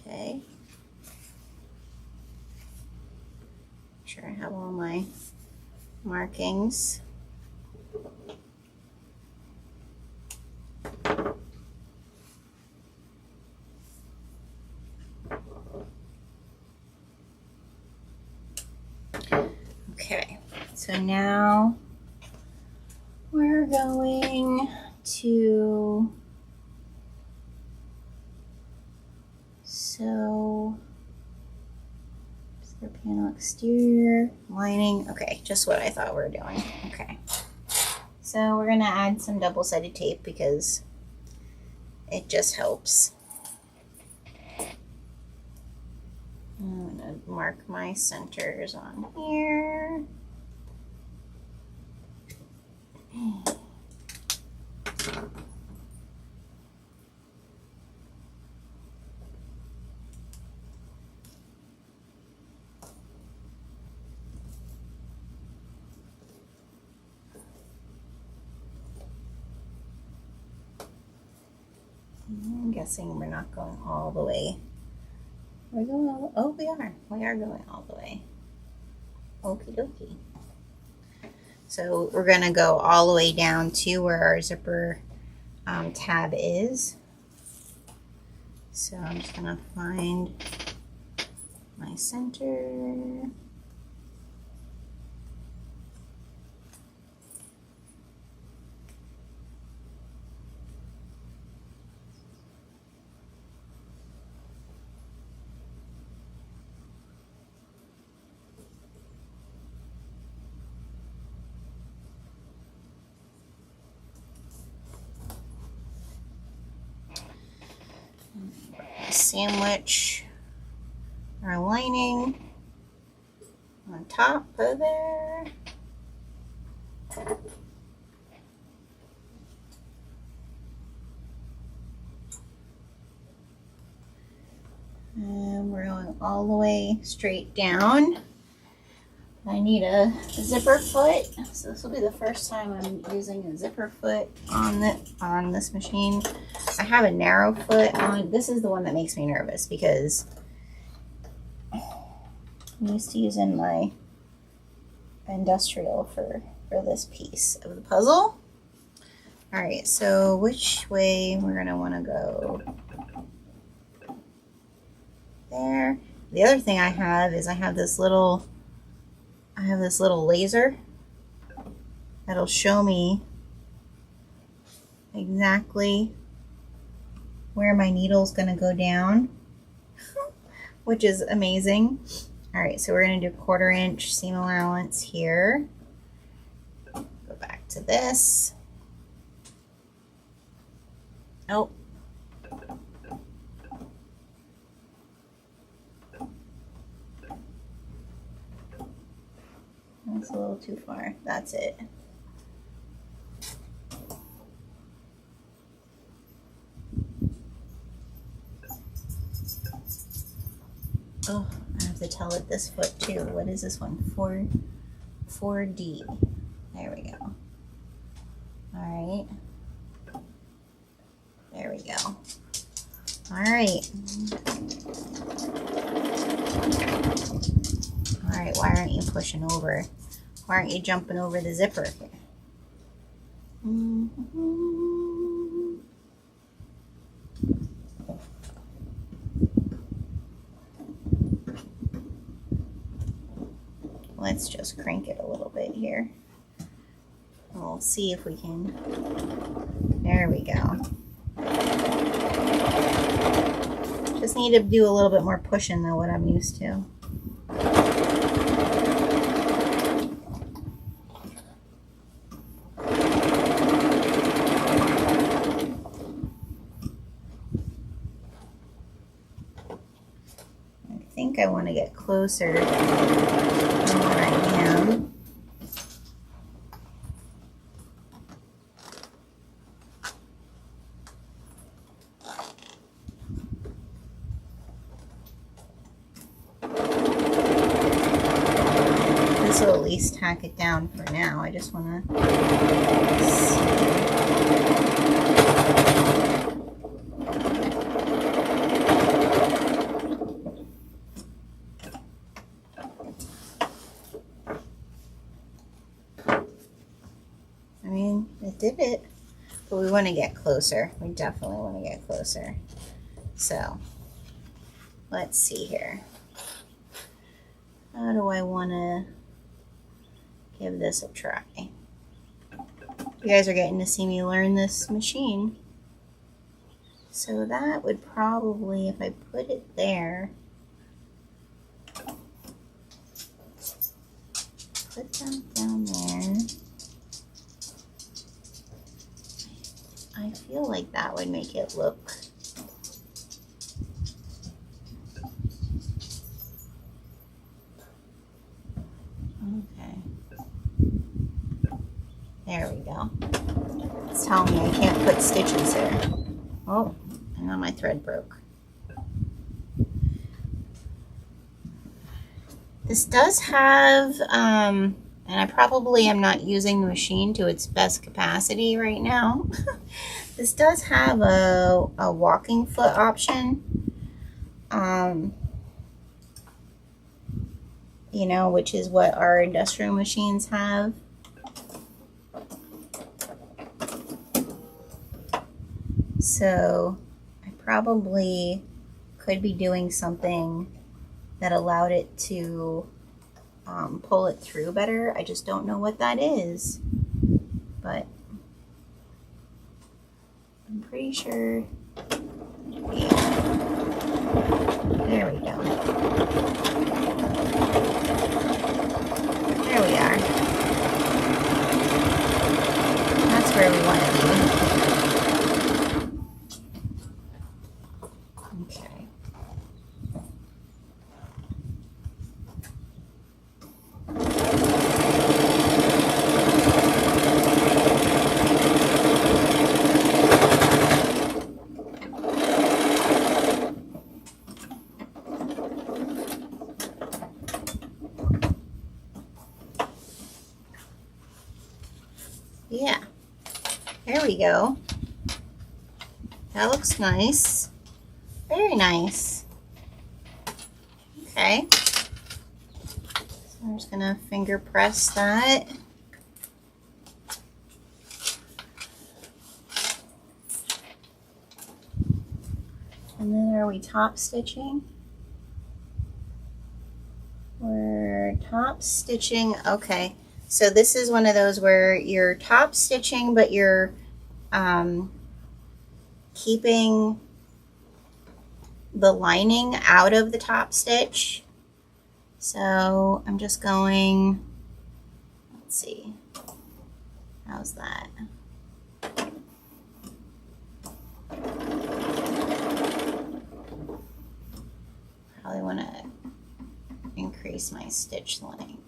Okay. Make sure I have all my markings. Okay, so now we're going to sew the panel exterior lining. Okay, just what I thought we were doing. Okay, so we're gonna add some double-sided tape because it just helps. I'm gonna mark my centers on here. I'm guessing we're not going all the way. We're going all, oh, we are going all the way. Okie dokie. So we're going to go all the way down to where our zipper tab is. So I'm just going to find my center. Sandwich our lining on top of there. And we're going all the way straight down. I need a zipper foot, so this will be the first time I'm using a zipper foot on this machine. I have a narrow foot on. This is the one that makes me nervous because I'm used to using my industrial for this piece of the puzzle. All right, so which way we're gonna want to go? There. The other thing I have is I have this little laser that'll show me exactly where my needle's going to go down, which is amazing. All right, so we're going to do 1/4 inch seam allowance here. Go back to this. Oh. That's a little too far. That's it. Oh, I have to tell it this foot too. What is this one? 4D. There we go. All right. There we go. All right. All right, why aren't you pushing over? Why aren't you jumping over the zipper? Let's just crank it a little bit here. We'll see if we can. There we go. Just need to do a little bit more pushing than what I'm used to. I think I want to get closer than what I am. This will at least tack it down for now. I just want to see. It did it, but we want to get closer. We definitely want to get closer. So let's see here. How do I want to give this a try? You guys are getting to see me learn this machine. So that would probably, if I put it there, put that down there. I feel like that would make it look okay. There we go. It's telling me I can't put stitches there. Oh, and now my thread broke. This does have, and I probably am not using the machine to its best capacity right now. This does have a walking foot option, you know, which is what our industrial machines have. So I probably could be doing something that allowed it to pull it through better. I just don't know what that is, but I'm pretty sure. Yeah. There we go. There we are. That's where we want to be. Okay. Yeah, there we go. That looks nice. Very nice. Okay. So I'm just gonna finger press that. And then are we top stitching? We're top stitching, okay. So this is one of those where you're top stitching, but you're keeping the lining out of the top stitch. So I'm just going, let's see, how's that? Probably want to increase my stitch length.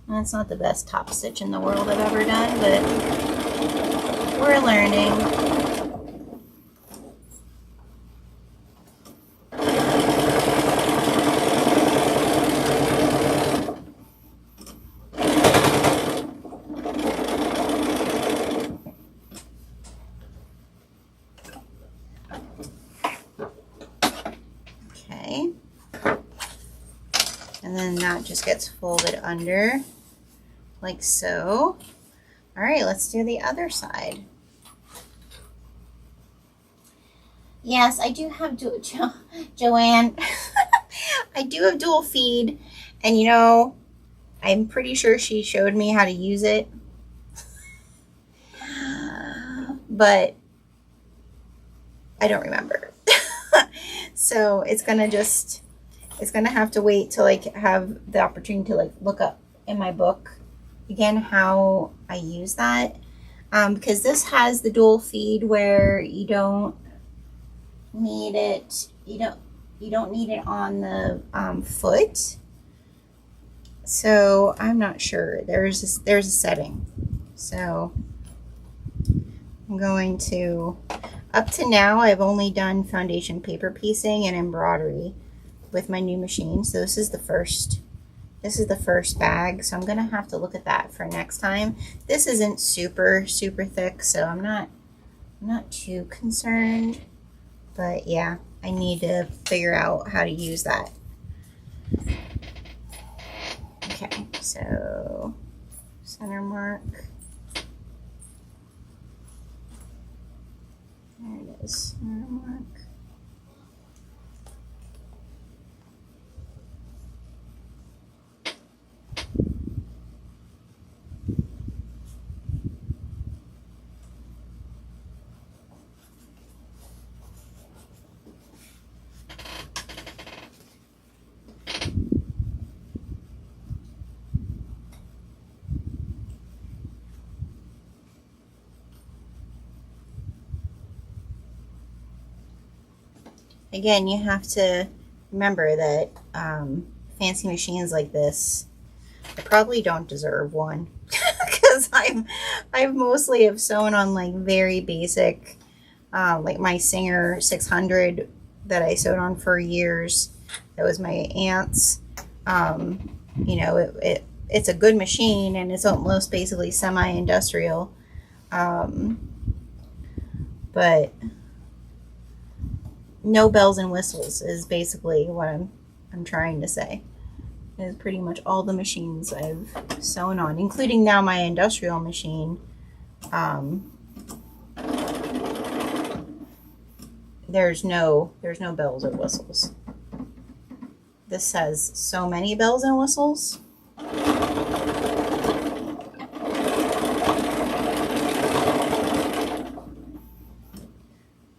That's not the best top stitch in the world I've ever done, but we're learning. Okay. And then that just gets folded under. Like so. All right, let's do the other side. Yes, I do have Joanne. I do have dual feed, and you know, I'm pretty sure she showed me how to use it, but I don't remember. So it's gonna have to wait till I have the opportunity to like look up in my book again how I use that, because this has the dual feed where you don't need it, you don't need it on the foot. So I'm not sure. There's a setting. So I'm going to, up to now I've only done foundation paper piecing and embroidery with my new machine. So this is the first bag, so I'm gonna have to look at that for next time. This isn't super thick, so I'm not too concerned, but yeah, I need to figure out how to use that. Okay, so center mark, there it is, center mark. Again, you have to remember that fancy machines like this, I probably don't deserve one because I've mostly have sewn on like very basic, like my Singer 600 that I sewed on for years. That was my aunt's. You know, it's a good machine and it's almost basically no bells and whistles is basically what I'm trying to say. Is pretty much all the machines I've sewn on, including now my industrial machine. There's no bells or whistles. This has so many bells and whistles.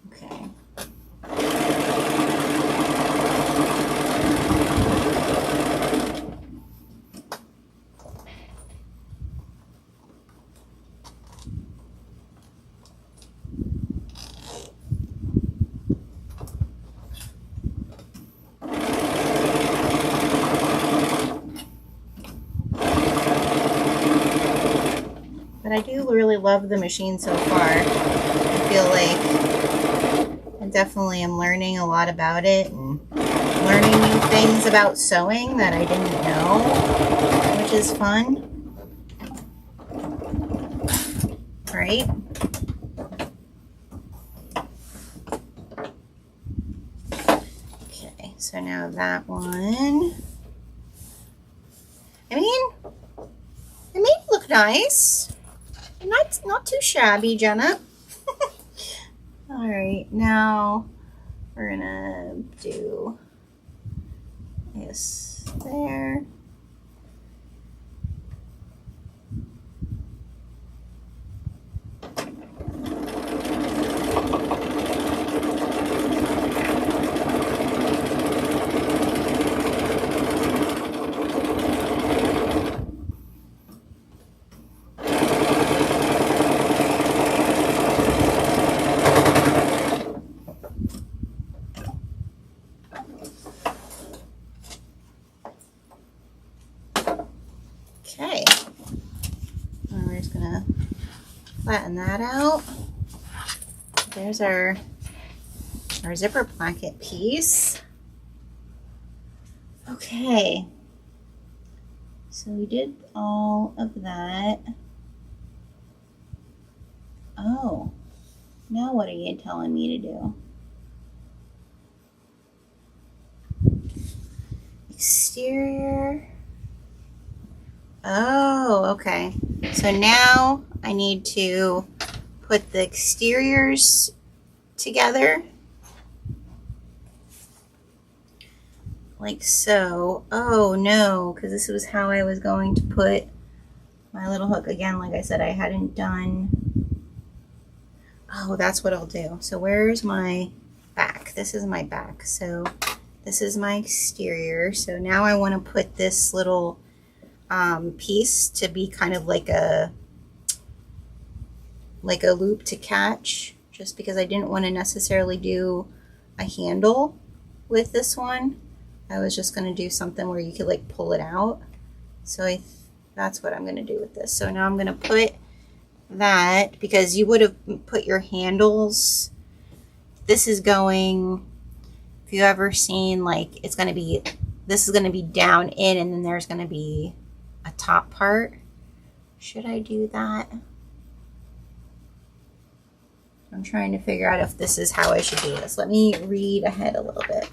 Okay. But I do really love the machine so far. I feel like I definitely am learning a lot about it and learning new things about sewing that I didn't know, which is fun. Right? Okay, so now that one. I mean, it made it look nice. Not too shabby, Jenna. All right, now we're gonna do this there. Okay, and we're just gonna flatten that out. There's our zipper placket piece. Okay, so we did all of that. Oh, now what are you telling me to do? Exterior. Oh, okay. So now I need to put the exteriors together. Like so. Oh no, because this was how I was going to put my little hook. Again, like I said, I hadn't done. Oh, that's what I'll do. So where's my back? This is my back. So this is my exterior. So now I want to put this little piece to be kind of like a loop to catch, just because I didn't want to necessarily do a handle with this one. I was just going to do something where you could like pull it out. So that's what I'm going to do with this. So now I'm going to put that, because you would have put your handles. This is going, if you ever seen, like, it's going to be, this is going to be down in, and then there's going to be a top part. Should I do that? I'm trying to figure out if this is how I should do this. Let me read ahead a little bit.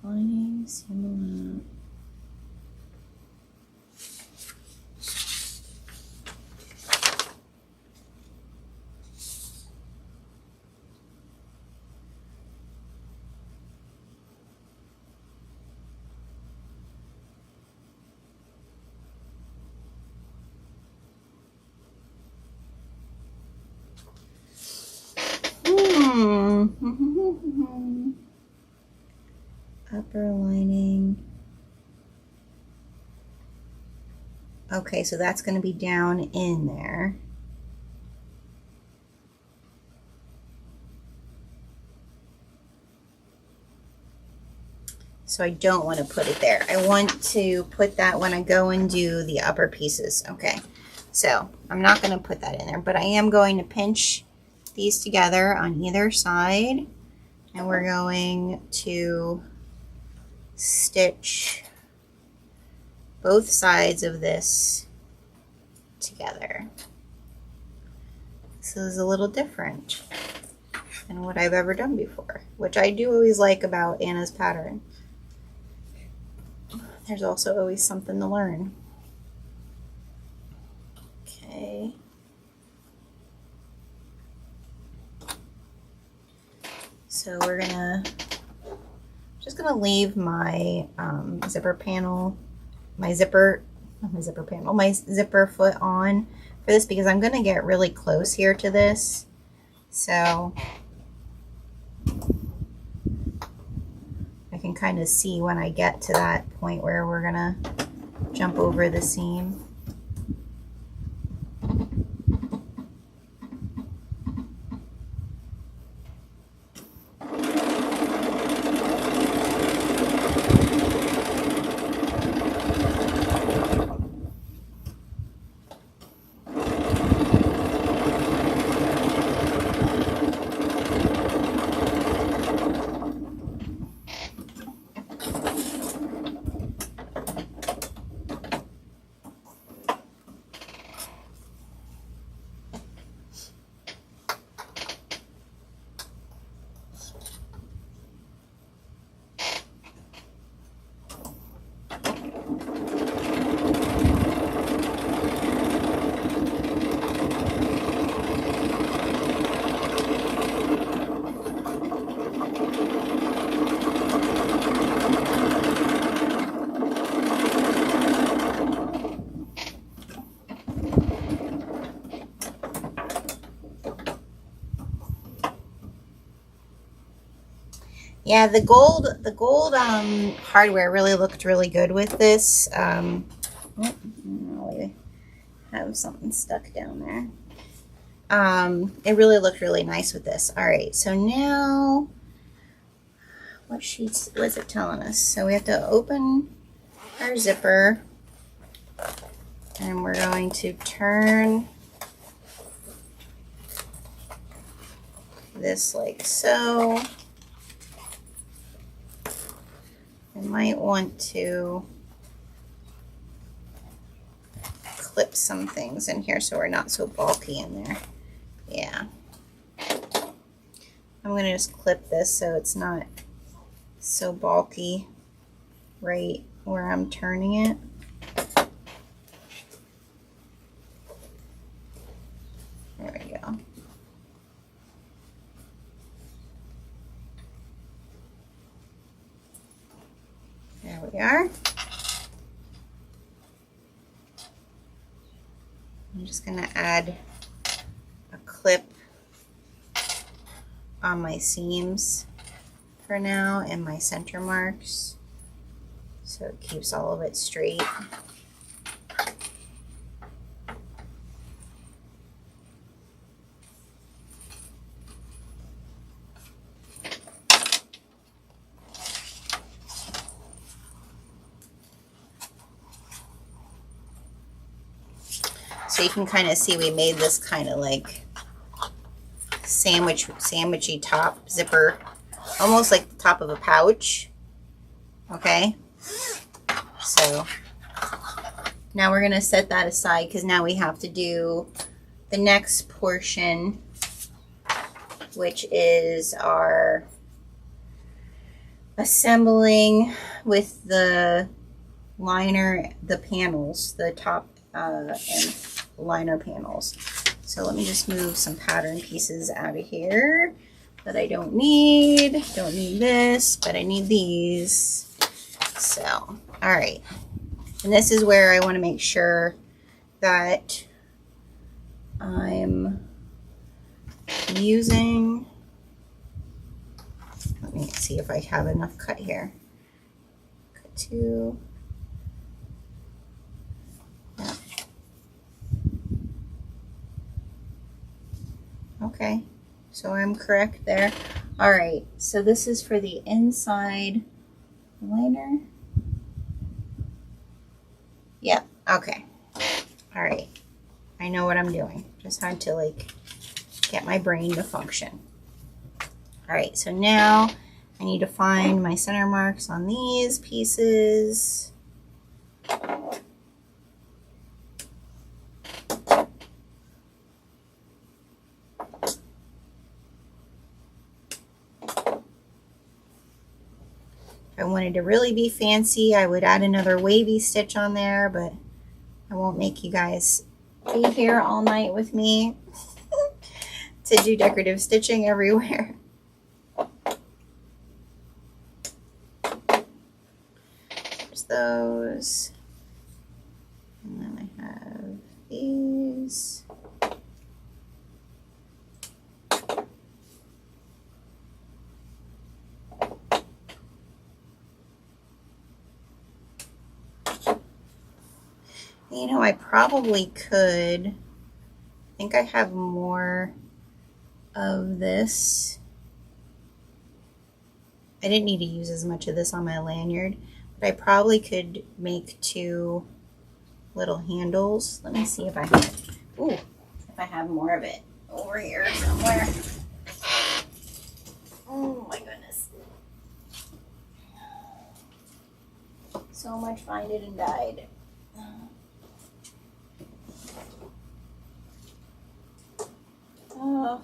Lining, seam. Upper lining. Okay, so that's going to be down in there. So I don't want to put it there. I want to put that when I go and do the upper pieces. Okay, so I'm not going to put that in there, but I am going to pinch these together on either side, and we're going to stitch both sides of this together. This is a little different than what I've ever done before, which I do always like about Anna's pattern. There's also always something to learn. Okay. So we're just gonna leave my zipper panel, my zipper foot on for this because I'm gonna get really close here to this. So I can kind of see when I get to that point where we're gonna jump over the seam. Yeah, the gold hardware really looked really good with this. Oh, I have something stuck down there. It really looked really nice with this. All right, so now what is it telling us? So we have to open our zipper and we're going to turn this like so. I might want to clip some things in here so we're not so bulky in there. Yeah. I'm going to just clip this so it's not so bulky right where I'm turning it. There we go. There we are. I'm just going to add a clip on my seams for now and my center marks so it keeps all of it straight. So you can kind of see we made this kind of like sandwichy top zipper, almost like the top of a pouch. Okay, so now we're gonna set that aside because now we have to do the next portion, which is our assembling with the liner, the panels, the top and liner panels. So let me just move some pattern pieces out of here that I don't need. Don't need this, but I need these. So, all right. And this is where I want to make sure that I'm using, let me see if I have enough cut here. Cut two. Yeah. Okay, so I'm correct there. All right, so this is for the inside liner. Yeah, okay. All right, I know what I'm doing. Just had to like get my brain to function. All right, so now I need to find my center marks on these pieces. If I wanted to really be fancy, I would add another wavy stitch on there, but I won't make you guys be here all night with me to do decorative stitching everywhere. There's those. And then I have these. You know, I probably could. I think I have more of this. I didn't need to use as much of this on my lanyard, but I probably could make 2 little handles. Let me see if I have more of it over here somewhere. Oh my goodness. So much binded and dyed. Oh,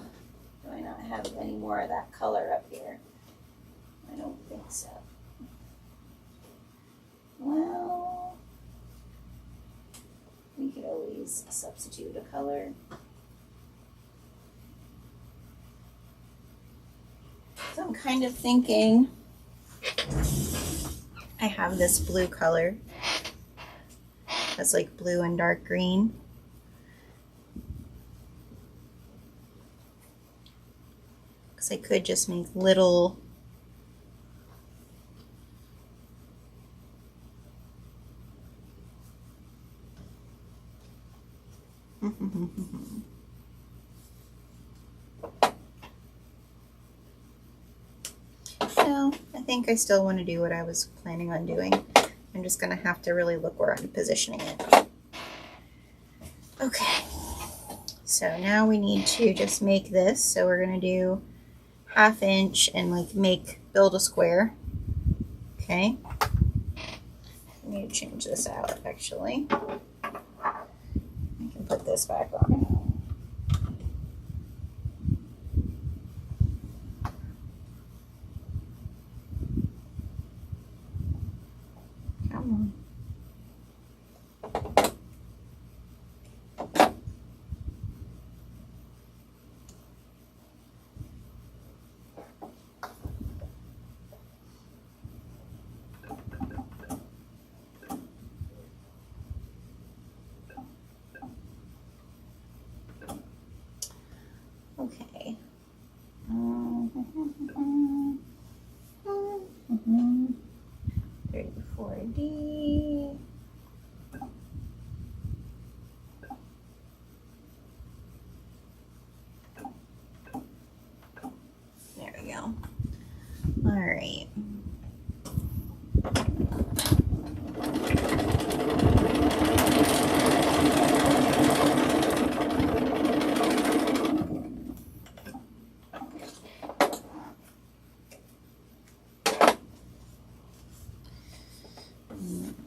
do I not have any more of that color up here? I don't think so. Well, we could always substitute a color. So I'm kind of thinking I have this blue color. That's like blue and dark green. Because I could just make little No, I think I still want to do what I was planning on doing. I'm just going to have to really look where I'm positioning it. Okay, so now we need to just make this. So we're going to do 1/2 inch and like build a square. Okay, I need to change this out actually. I can put this back on. Okay. 34D. There we go. All right.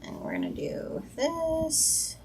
And we're going to do this.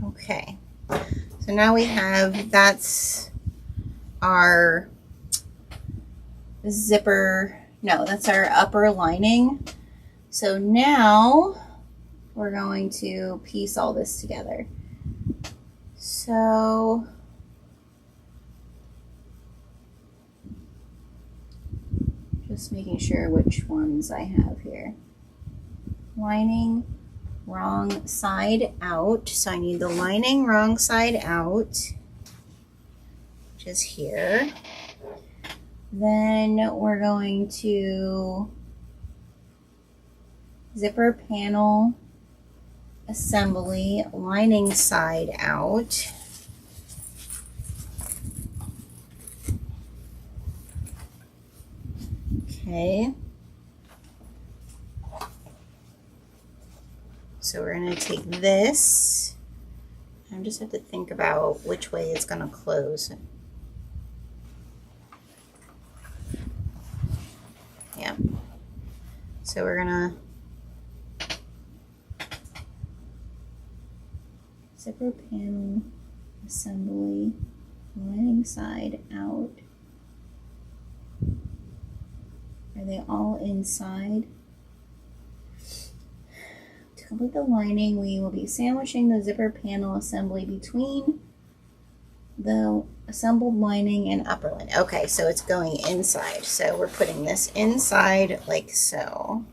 Okay, so now we have, that's our zipper, no, that's our upper lining. So now we're going to piece all this together. So Just making sure which ones I have here. Lining, wrong side out. So I need the lining wrong side out, which is here. Then we're going to zipper panel assembly, lining side out. Okay. So we're going to take this. I just have to think about which way it's going to close. Yeah. So we're going to zipper panel assembly, lining side out. Are they all inside? To complete the lining, we will be sandwiching the zipper panel assembly between the assembled lining and upper lining. Okay, so it's going inside. So we're putting this inside like so.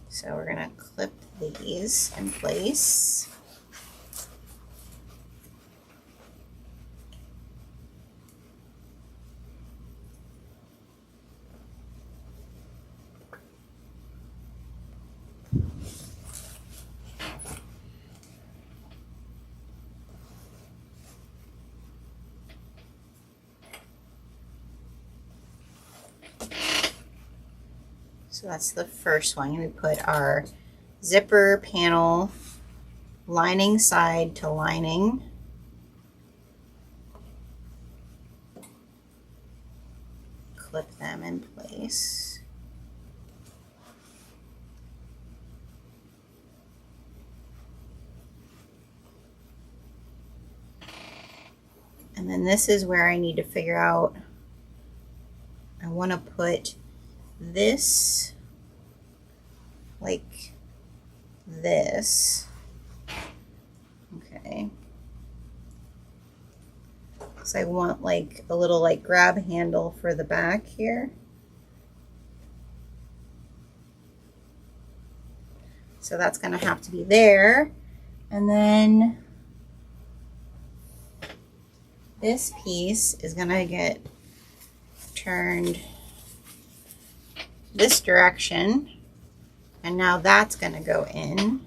So we're going to clip these in place. So that's the first one. We put our zipper panel lining side to lining. Clip them in place. And then this is where I need to figure out, I want to put this like this. Okay. So I want like a little like grab handle for the back here. So that's going to have to be there. And then this piece is going to get turned this direction, and now that's going to go in.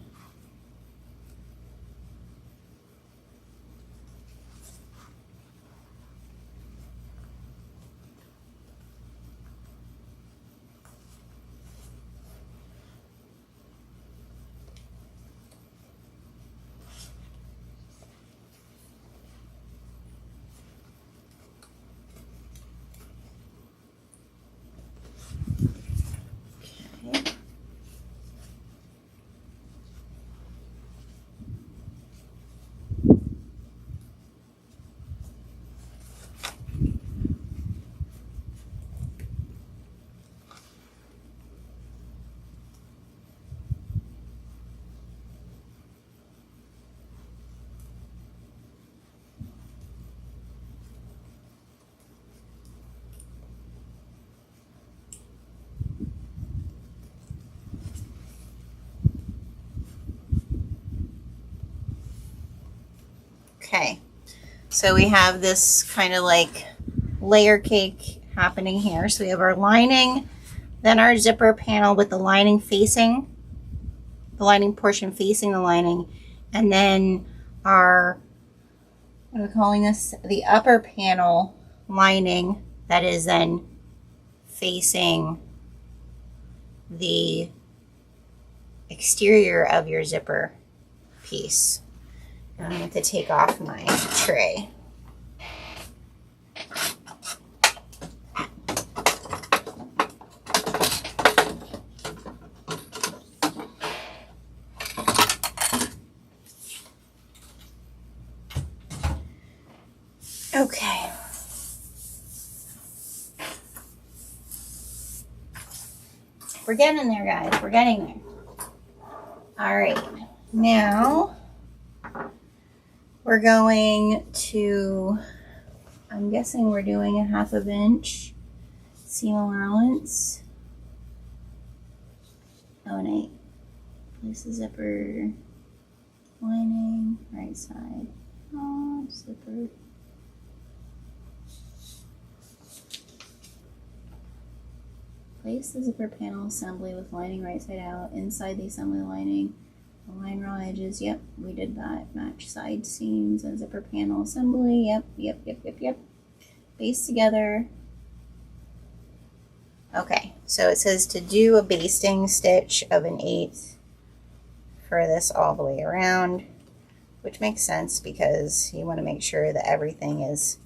Okay, so we have this kind of like layer cake happening here. So we have our lining, then our zipper panel with the lining facing, the lining portion facing the lining, and then our, what are we calling this? The upper panel lining that is then facing the exterior of your zipper piece. I'm going to take off my tray. Okay. We're getting there, guys. We're getting there. All right. Now we're going to, I'm guessing we're doing a 1/2 inch seam allowance. Oh, and I place the zipper lining, right side, zipper. Place the zipper panel assembly with lining right side out inside the assembly lining. Align raw edges. Yep, we did that. Match side seams and zipper panel assembly. Yep. Base together. Okay, so it says to do a basting stitch of 1/8 for this all the way around, which makes sense because you want to make sure that everything is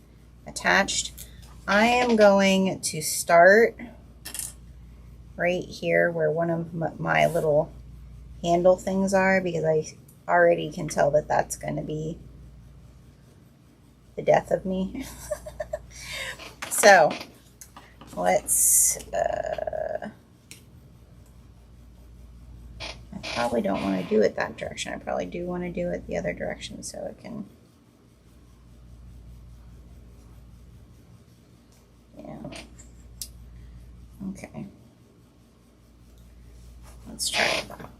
attached. I am going to start right here where one of my little handle things are, because I already can tell that that's going to be the death of me. So let's I probably don't want to do it that direction. I probably do want to do it the other direction so it can, yeah. Okay, let's try that.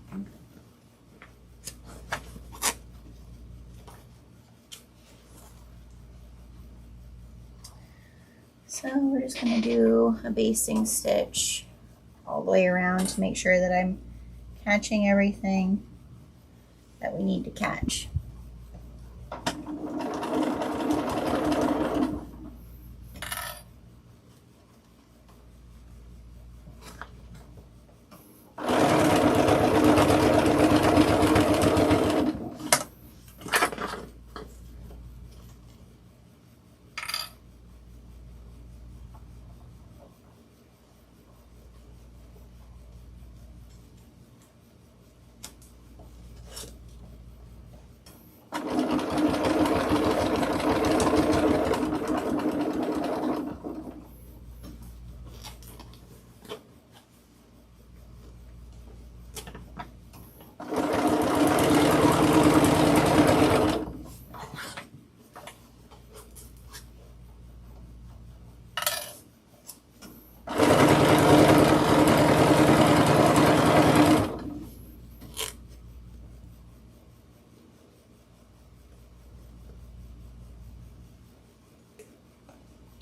So we're just going to do a basting stitch all the way around to make sure that I'm catching everything that we need to catch.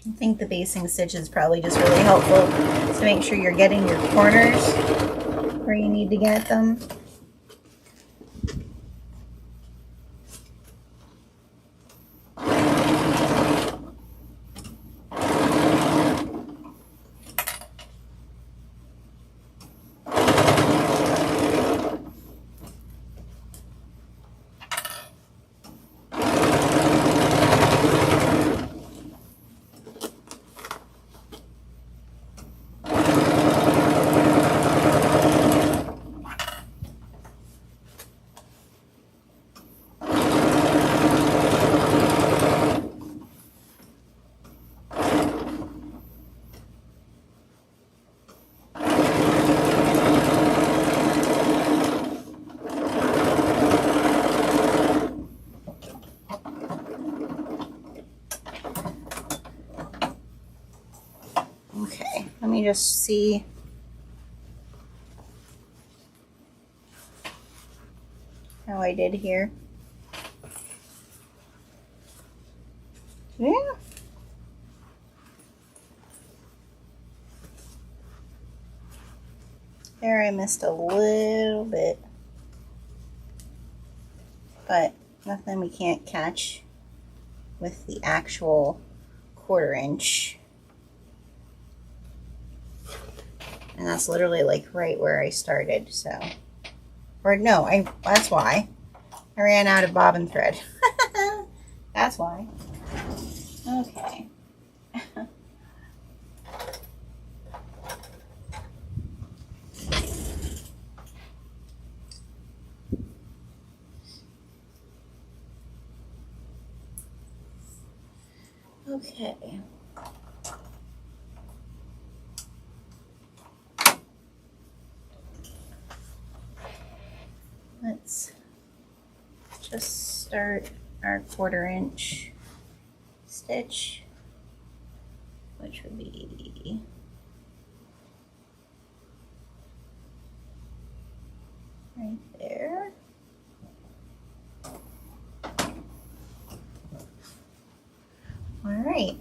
I think the basting stitch is probably just really helpful to make sure you're getting your corners where you need to get them. Okay, let me just see. How I did here. Yeah. There I missed a little bit, but nothing we can't catch with the actual 1/4 inch. And that's literally like right where I started, so. Or no, that's why. I ran out of bobbin thread. That's why. Okay. Okay. Let's just start our 1/4 inch stitch, which would be right there. All right.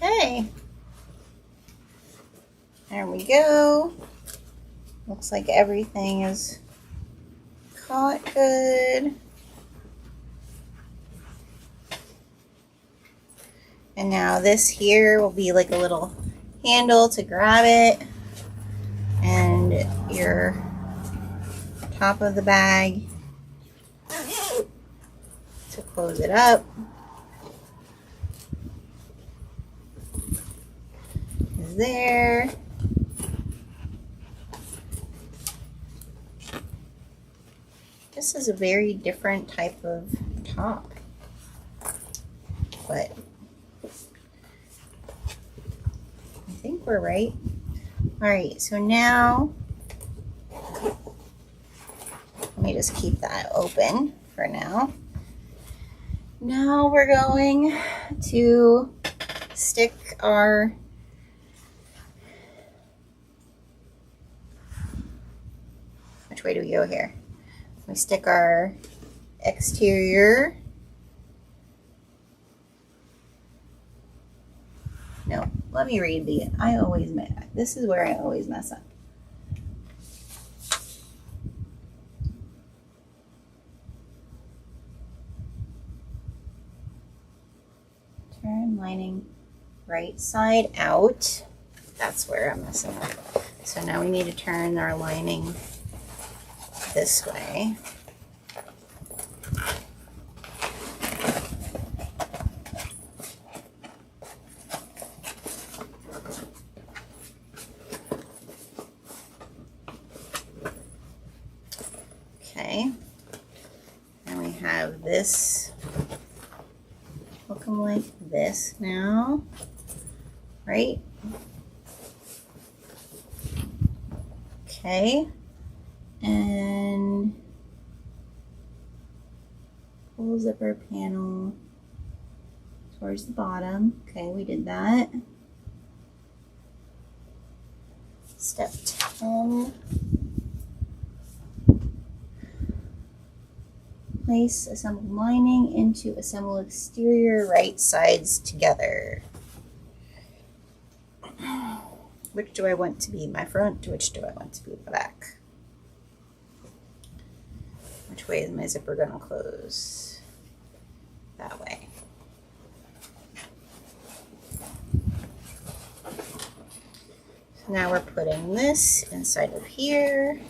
Okay, there we go. Looks like everything is caught good. And now this here will be like a little handle to grab it, and your top of the bag to close it up is there. This is a very different type of top, but I think we're right. All right, so now let me just keep that open for now. Now we're going to stick our which way do we go here? We stick our exterior. No, let me read this is where I always mess up. Turn lining right side out. That's where I'm messing up. So now we need to turn our lining this way. Okay, and we have this looking like this now, right? Okay, and pull zipper panel towards the bottom. Okay, we did that. Step 10. Place assembled lining into assembled exterior right sides together. Which do I want to be my front? Which do I want to be the back? Which way is my zipper going to close? That way. So now we're putting this inside of here.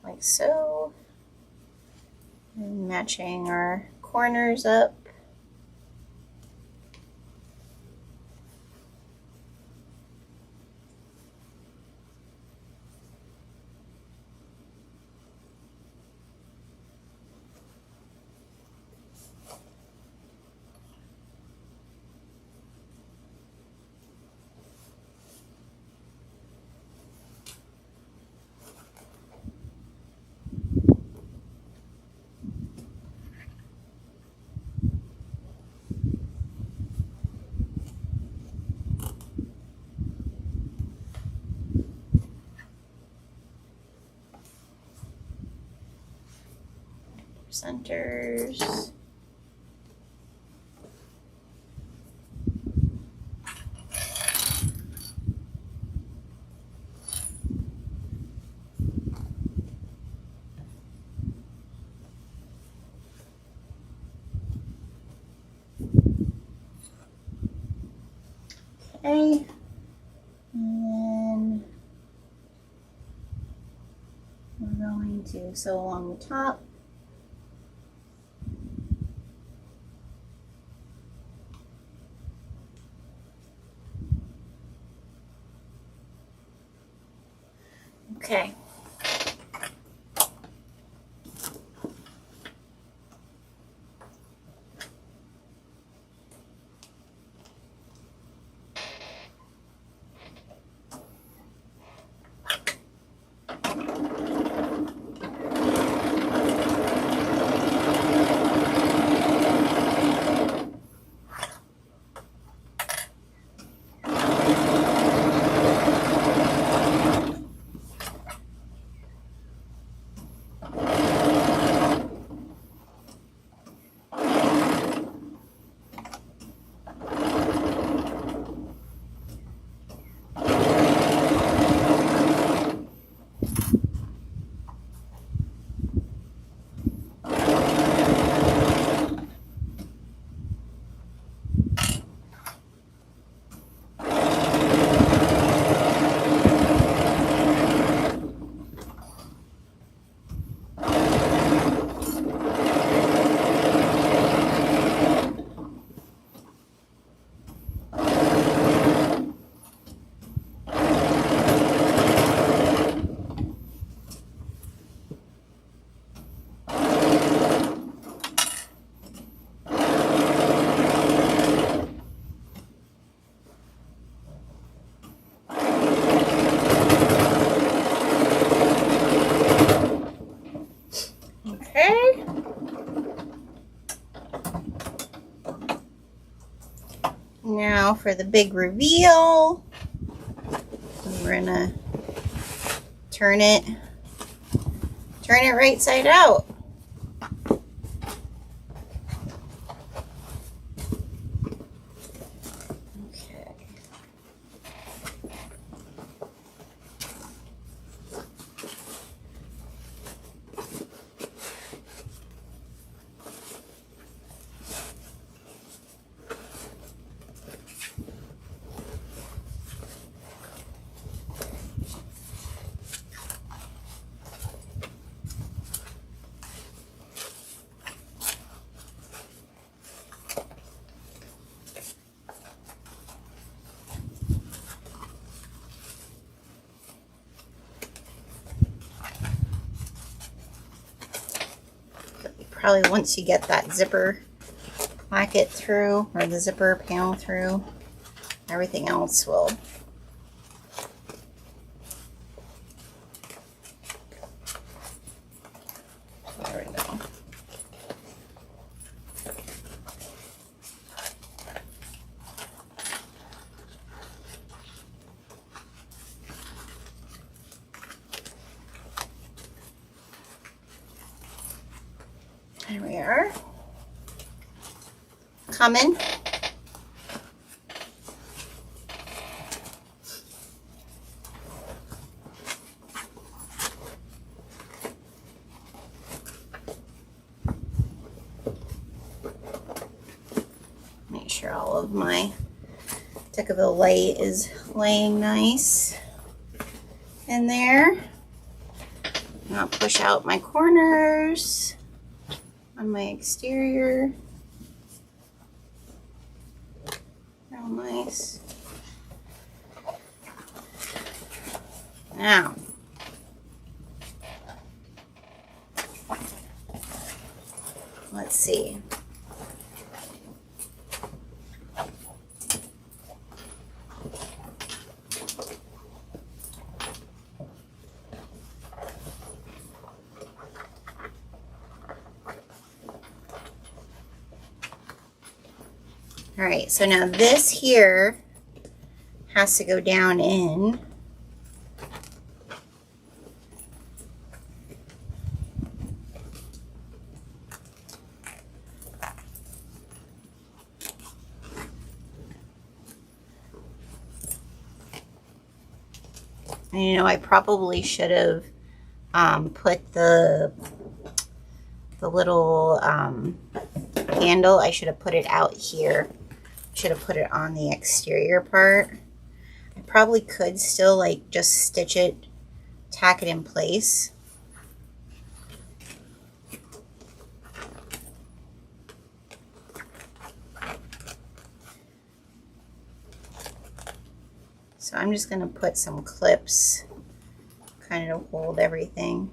Like so. And matching our corners up. Centers. Okay. And then we're going to sew along the top. Okay. Okay. Now for the big reveal, we're gonna turn it right side out. Okay. Probably once you get that zipper placket through, or the zipper panel through, everything else will. There we go. There we are. Coming. Make sure all of my Decaville light is laying nice in there. I'll push out my corners on my exterior. Real nice. Now, let's see. All right, so now this here has to go down in. And you know, I probably should have put the little handle, I should have put it out here should have put it on the exterior part. I probably could still like just stitch it, tack it in place. So I'm just going to put some clips kind of hold everything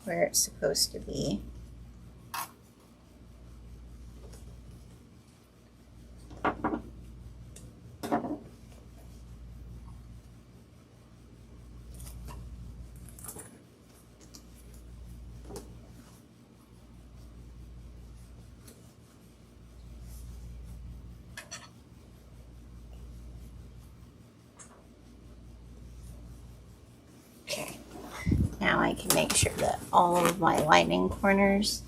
where it's supposed to be. Okay, now I can make sure that all of my lining corners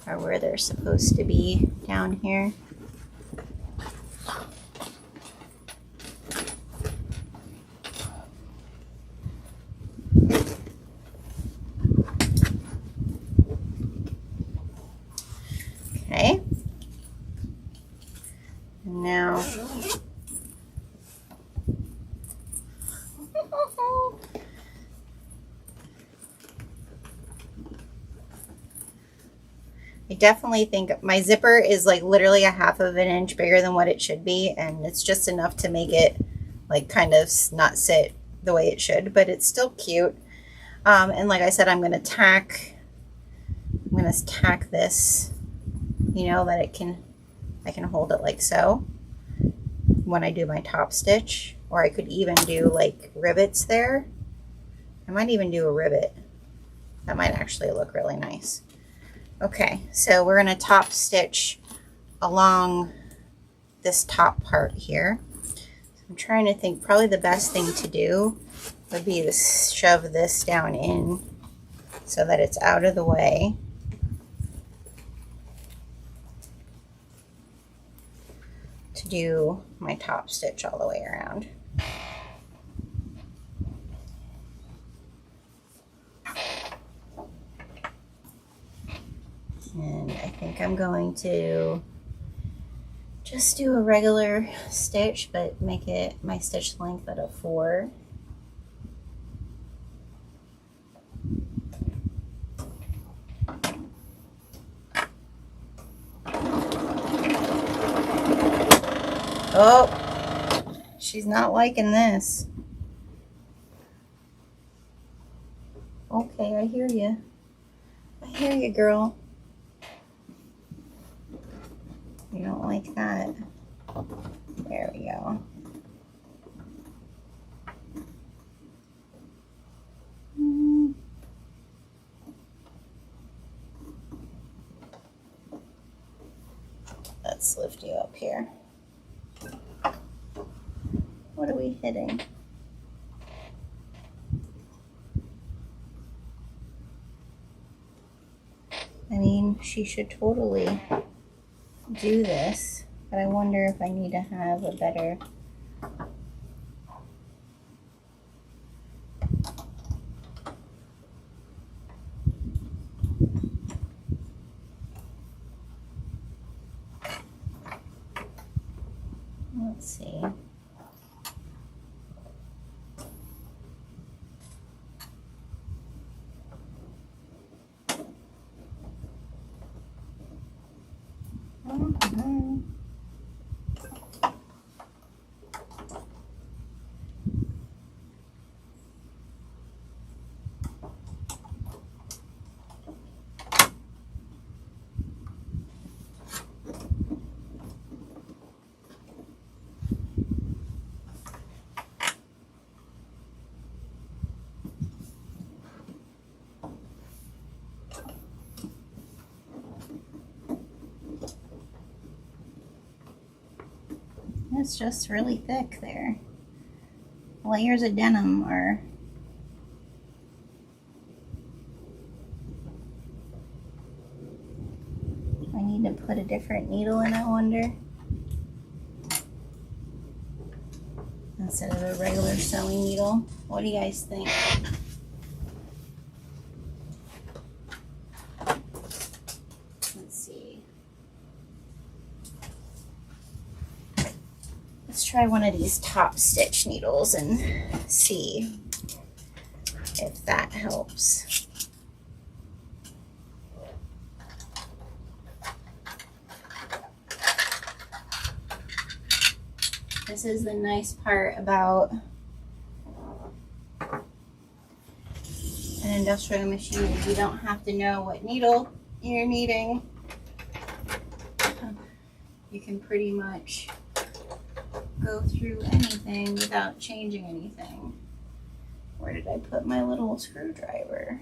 are where they're supposed to be down here. Okay, and now I definitely think my zipper is like literally a half of an inch bigger than what it should be, and it's just enough to make it like kind of not sit the way it should, but it's still cute. And like I said, I'm going to tack this, you know, that I can hold it like so when I do my top stitch, or I could even do like rivets there. I might even do a rivet. That might actually look really nice. Okay, so we're going to top stitch along this top part here. I'm trying to think, probably the best thing to do would be to shove this down in so that it's out of the way. To do my top stitch all the way around. And I think I'm going to just do a regular stitch, but make it my stitch length at a 4. Oh, she's not liking this. Okay, I hear you. I hear you, girl. You don't like that. There we go. Let's lift you up here. What are we hitting? I mean, she should totally do this, but I wonder if I need to have a better let's see. It's just really thick there. Layers of denim are I need to put a different needle in, I wonder, instead of a regular sewing needle. What do you guys think? Let's see. try one of these top stitch needles and see if that helps. This is the nice part about an industrial machine. You don't have to know what needle you're needing. You can pretty much go through anything without changing anything. Where did I put my little screwdriver?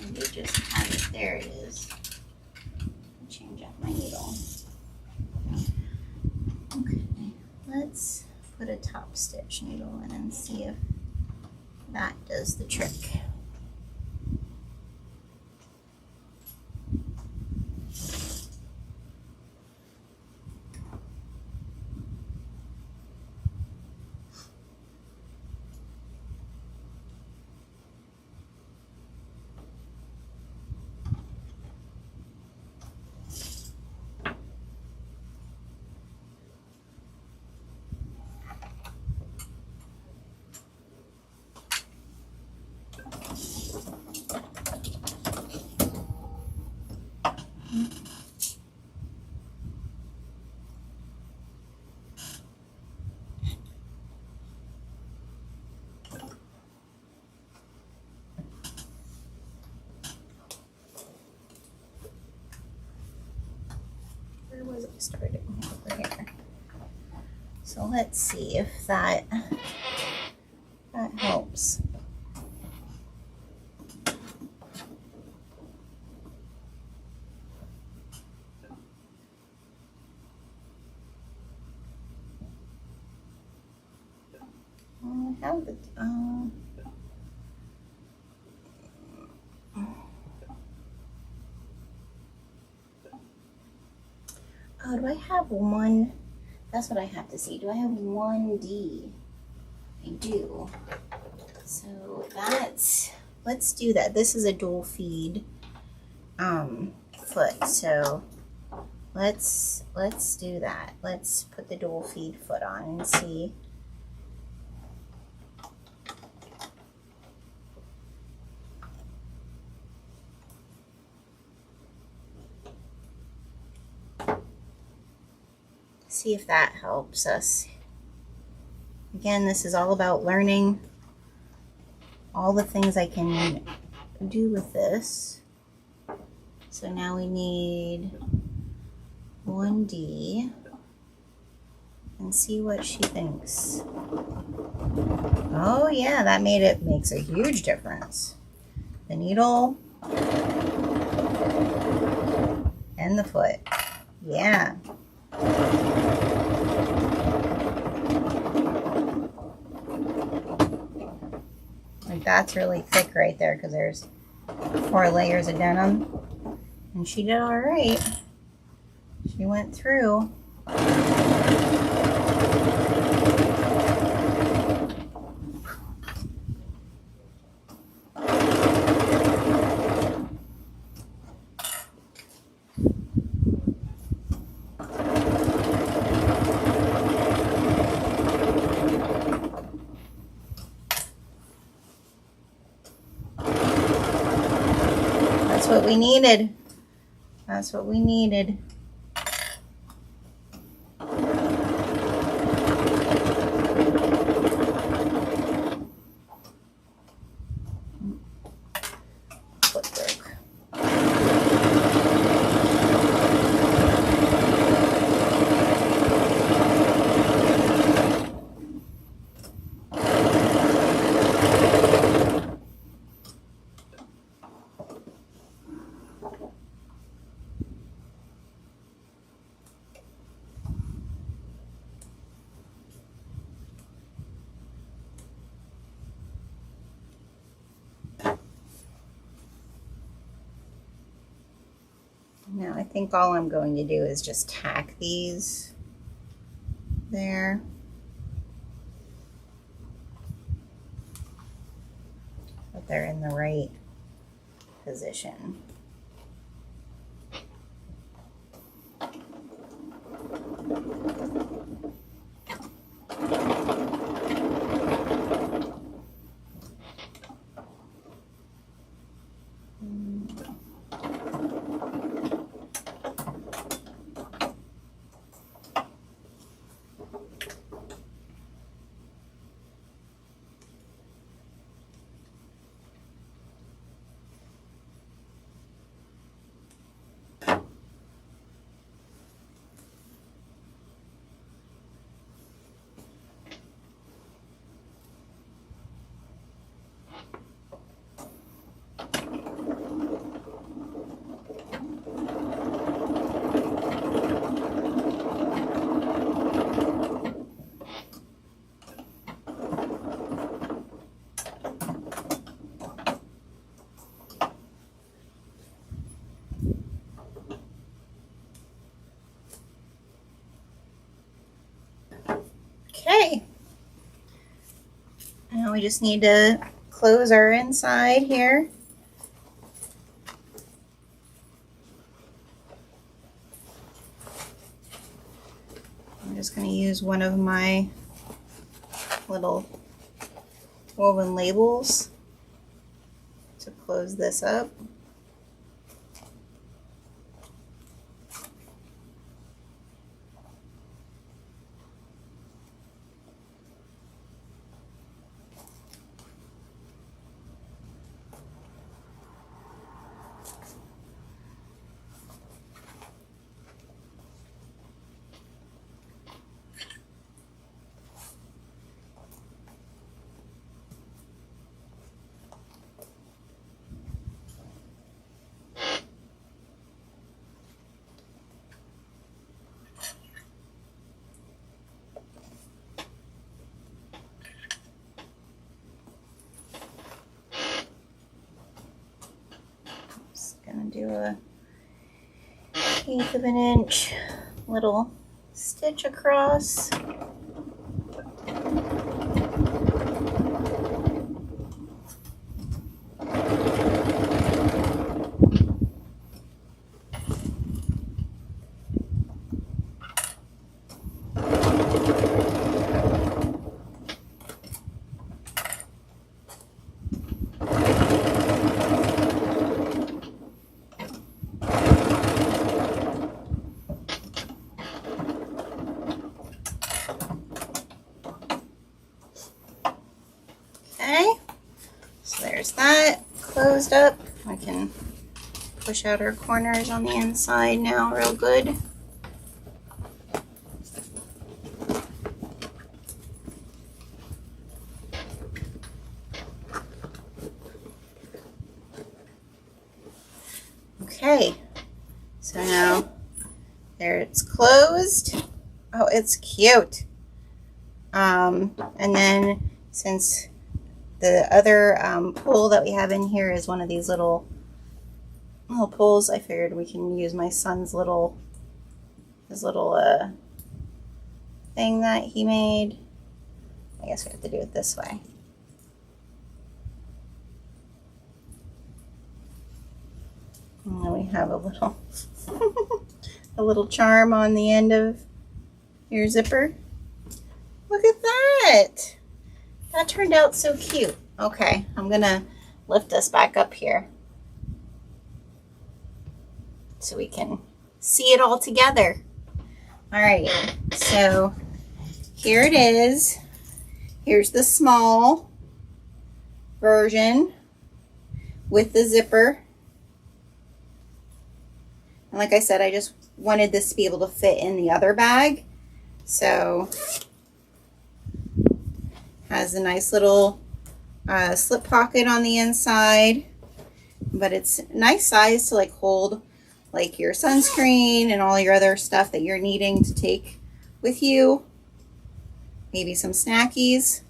Maybe just have it. There it is. Change up my needle. Okay, let's put a top stitch needle in and see if that does the trick. Where was I starting? Over here. So let's see if that helps. How the oh, do I have one? That's what I have to see. Do I have 1D? I do. So that's, let's do that. This is a dual feed foot. So let's do that. Let's put the dual feed foot on and see. See if that helps us. Again, this is all about learning all the things I can do with this. So now we need 1D and see what she thinks. Oh yeah, that makes a huge difference. The needle and the foot. Yeah. Like that's really thick right there because there's 4 layers of denim. And she did all right. She went through. That's what we needed. That's what we needed. Now I think all I'm going to do is just tack these there. But they're in the right position. Okay. Now we just need to close our inside here. I'm just going to use one of my little woven labels to close this up. Gonna do a 1/8 of an inch little stitch across. Okay, so there's that closed up. I can push out our corners on the inside now real good. Okay, so now there it's closed. Oh, it's cute. And then since the other pull that we have in here is one of these little pulls, I figured we can use my son's little thing that he made. I guess we have to do it this way. And then we have a little a little charm on the end of your zipper. Look at that! That turned out so cute. Okay, I'm gonna lift us back up here so we can see it all together. All right, so here it is. Here's the small version with the zipper. And like I said, I just wanted this to be able to fit in the other bag. So has a nice little slip pocket on the inside, but it's a nice size to like hold like your sunscreen and all your other stuff that you're needing to take with you. Maybe some snackies.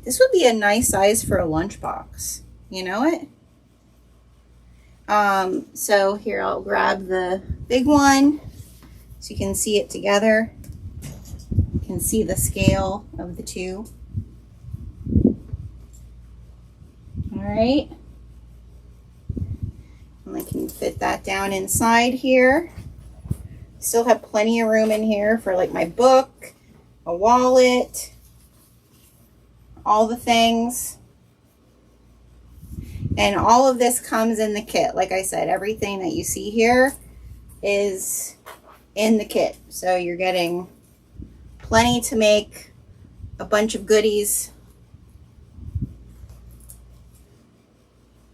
This would be a nice size for a lunchbox. You know it? So here I'll grab the big one so you can see it together. You can see the scale of the two. All right. And I can fit that down inside here. Still have plenty of room in here for like my book, a wallet, all the things. And all of this comes in the kit. Like I said, everything that you see here is in the kit. So you're getting plenty to make a bunch of goodies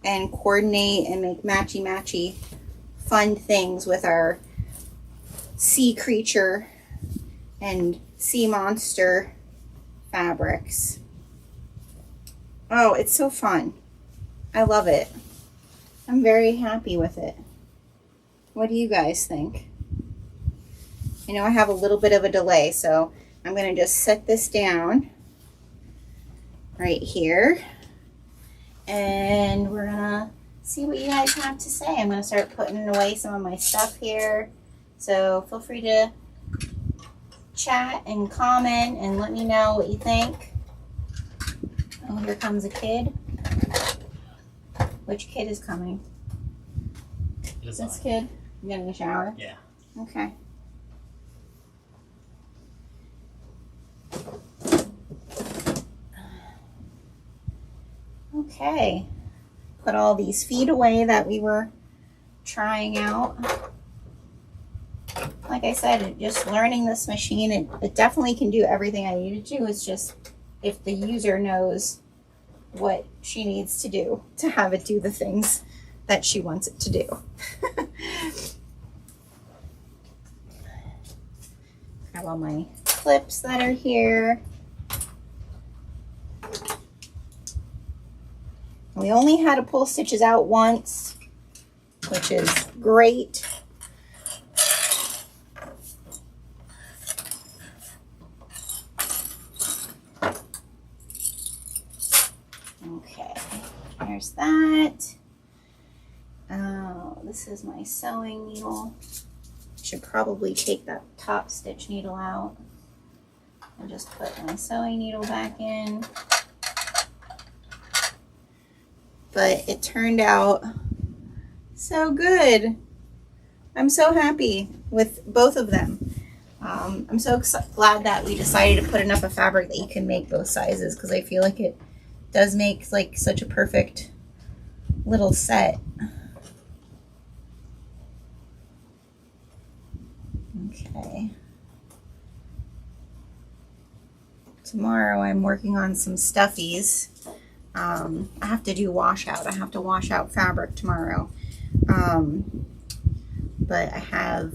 and coordinate and make matchy-matchy fun things with our sea creature and sea monster fabrics. Oh, it's so fun. I love it. I'm very happy with it. What do you guys think? I know I have a little bit of a delay, so I'm going to just set this down right here. And we're going to see what you guys have to say. I'm going to start putting away some of my stuff here. So feel free to chat and comment and let me know what you think. Oh, here comes a kid. Which kid is coming? This kid? You getting a shower? Yeah. Okay. Okay. Put all these feet away that we were trying out. Like I said, just learning this machine, it definitely can do everything I need it to. It's just if the user knows what she needs to do to have it do the things that she wants it to do. Have all my clips that are here. We only had to pull stitches out once, which is great. Okay, there's that. Oh, this is my sewing needle. Should probably take that top stitch needle out and just put my sewing needle back in. But it turned out so good. I'm so happy with both of them. I'm so glad that we decided to put enough of fabric that you can make both sizes, because I feel like it does make like such a perfect little set. Okay. Tomorrow I'm working on some stuffies. I have to do washout. I have to wash out fabric tomorrow. But I have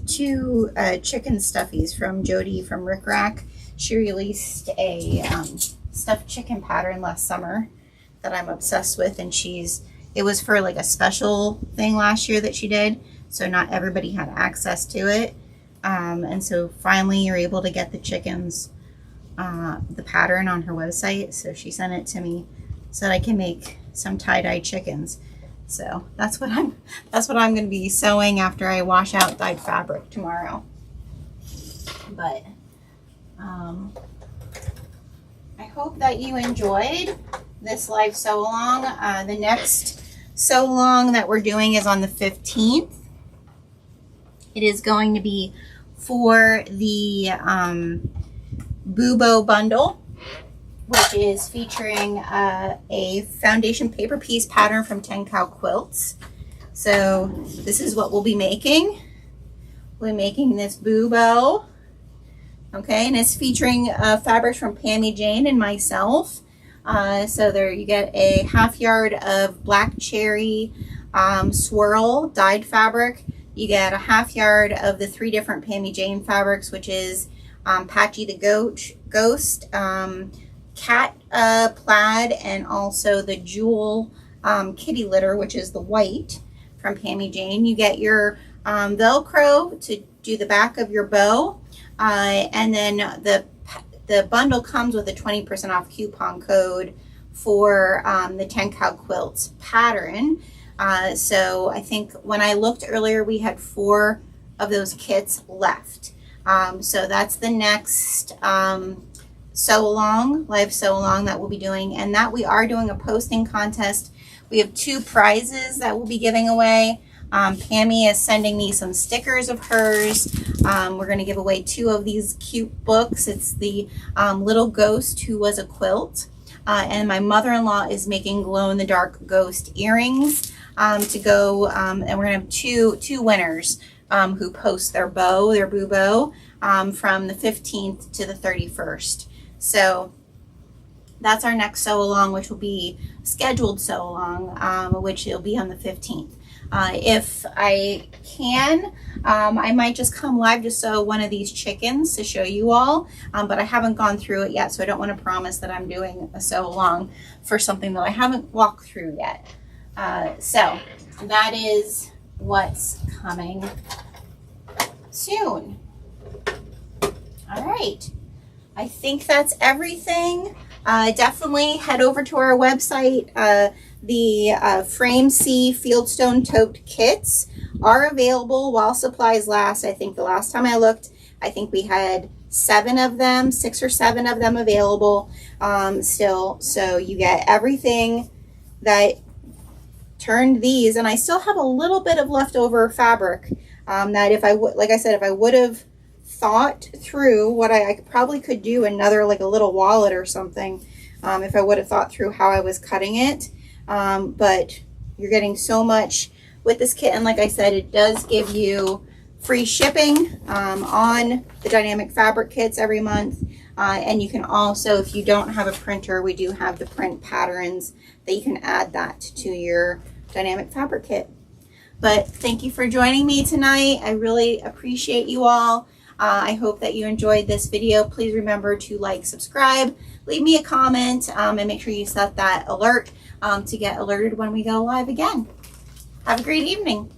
two chicken stuffies from Jody from Rick Rack. She released a stuffed chicken pattern last summer that I'm obsessed with, and it was for like a special thing last year that she did, so not everybody had access to it. And so finally you're able to get the chickens, the pattern on her website. So she sent it to me so that I can make some tie-dye chickens. So that's what I'm going to be sewing after I wash out dyed fabric tomorrow. But I hope that you enjoyed this live sew along. The next sew along that we're doing is on the 15th. It is going to be for the Bubo bundle, which is featuring a foundation paper piece pattern from 10 Cow Quilts. So this is what we'll be making. We'll be making this Bubo. Okay, and it's featuring fabrics from Pammy Jane and myself. So there you get a 1/2 yard of black cherry swirl dyed fabric. You get a 1/2 yard of the 3 different Pammy Jane fabrics, which is Patchy the Ghost, Cat Plaid, and also the Jewel Kitty Litter, which is the white from Pammy Jane. You get your Velcro to do the back of your bow, and then the bundle comes with a 20% off coupon code for the 10 Cow Quilts pattern. So I think when I looked earlier, we had 4 of those kits left. So that's the next sew along, live sew along that we'll be doing, and that we are doing a posting contest. We have 2 prizes that we'll be giving away. Pammy is sending me some stickers of hers. We're going to give away 2 of these cute books. It's the Little Ghost Who Was a Quilt, and my mother-in-law is making glow-in-the-dark ghost earrings to go, and we're going to have two winners who post their Bubo from the 15th to the 31st. So that's our next sew along, which will be scheduled sew along, which will be on the 15th. If I can, I might just come live to sew one of these chickens to show you all, but I haven't gone through it yet, so I don't want to promise that I'm doing a sew along for something that I haven't walked through yet. So that is what's coming soon. All right, I think that's everything. Definitely head over to our website. The Frame C Fieldstone Tote kits are available while supplies last. I think the last time I looked, I think we had 7 of them, 6 or 7 of them available still. So you get everything that turned these, and I still have a little bit of leftover fabric that if I would, like I said, if I would have thought through what I probably could do another, like a little wallet or something, if I would have thought through how I was cutting it. But you're getting so much with this kit, and like I said, it does give you free shipping on the dynamic fabric kits every month. And you can also, if you don't have a printer, we do have the print patterns that you can add that to your dynamic fabric kit. But thank you for joining me tonight. I really appreciate you all. I hope that you enjoyed this video. Please remember to like, subscribe, leave me a comment, and make sure you set that alert to get alerted when we go live again. Have a great evening.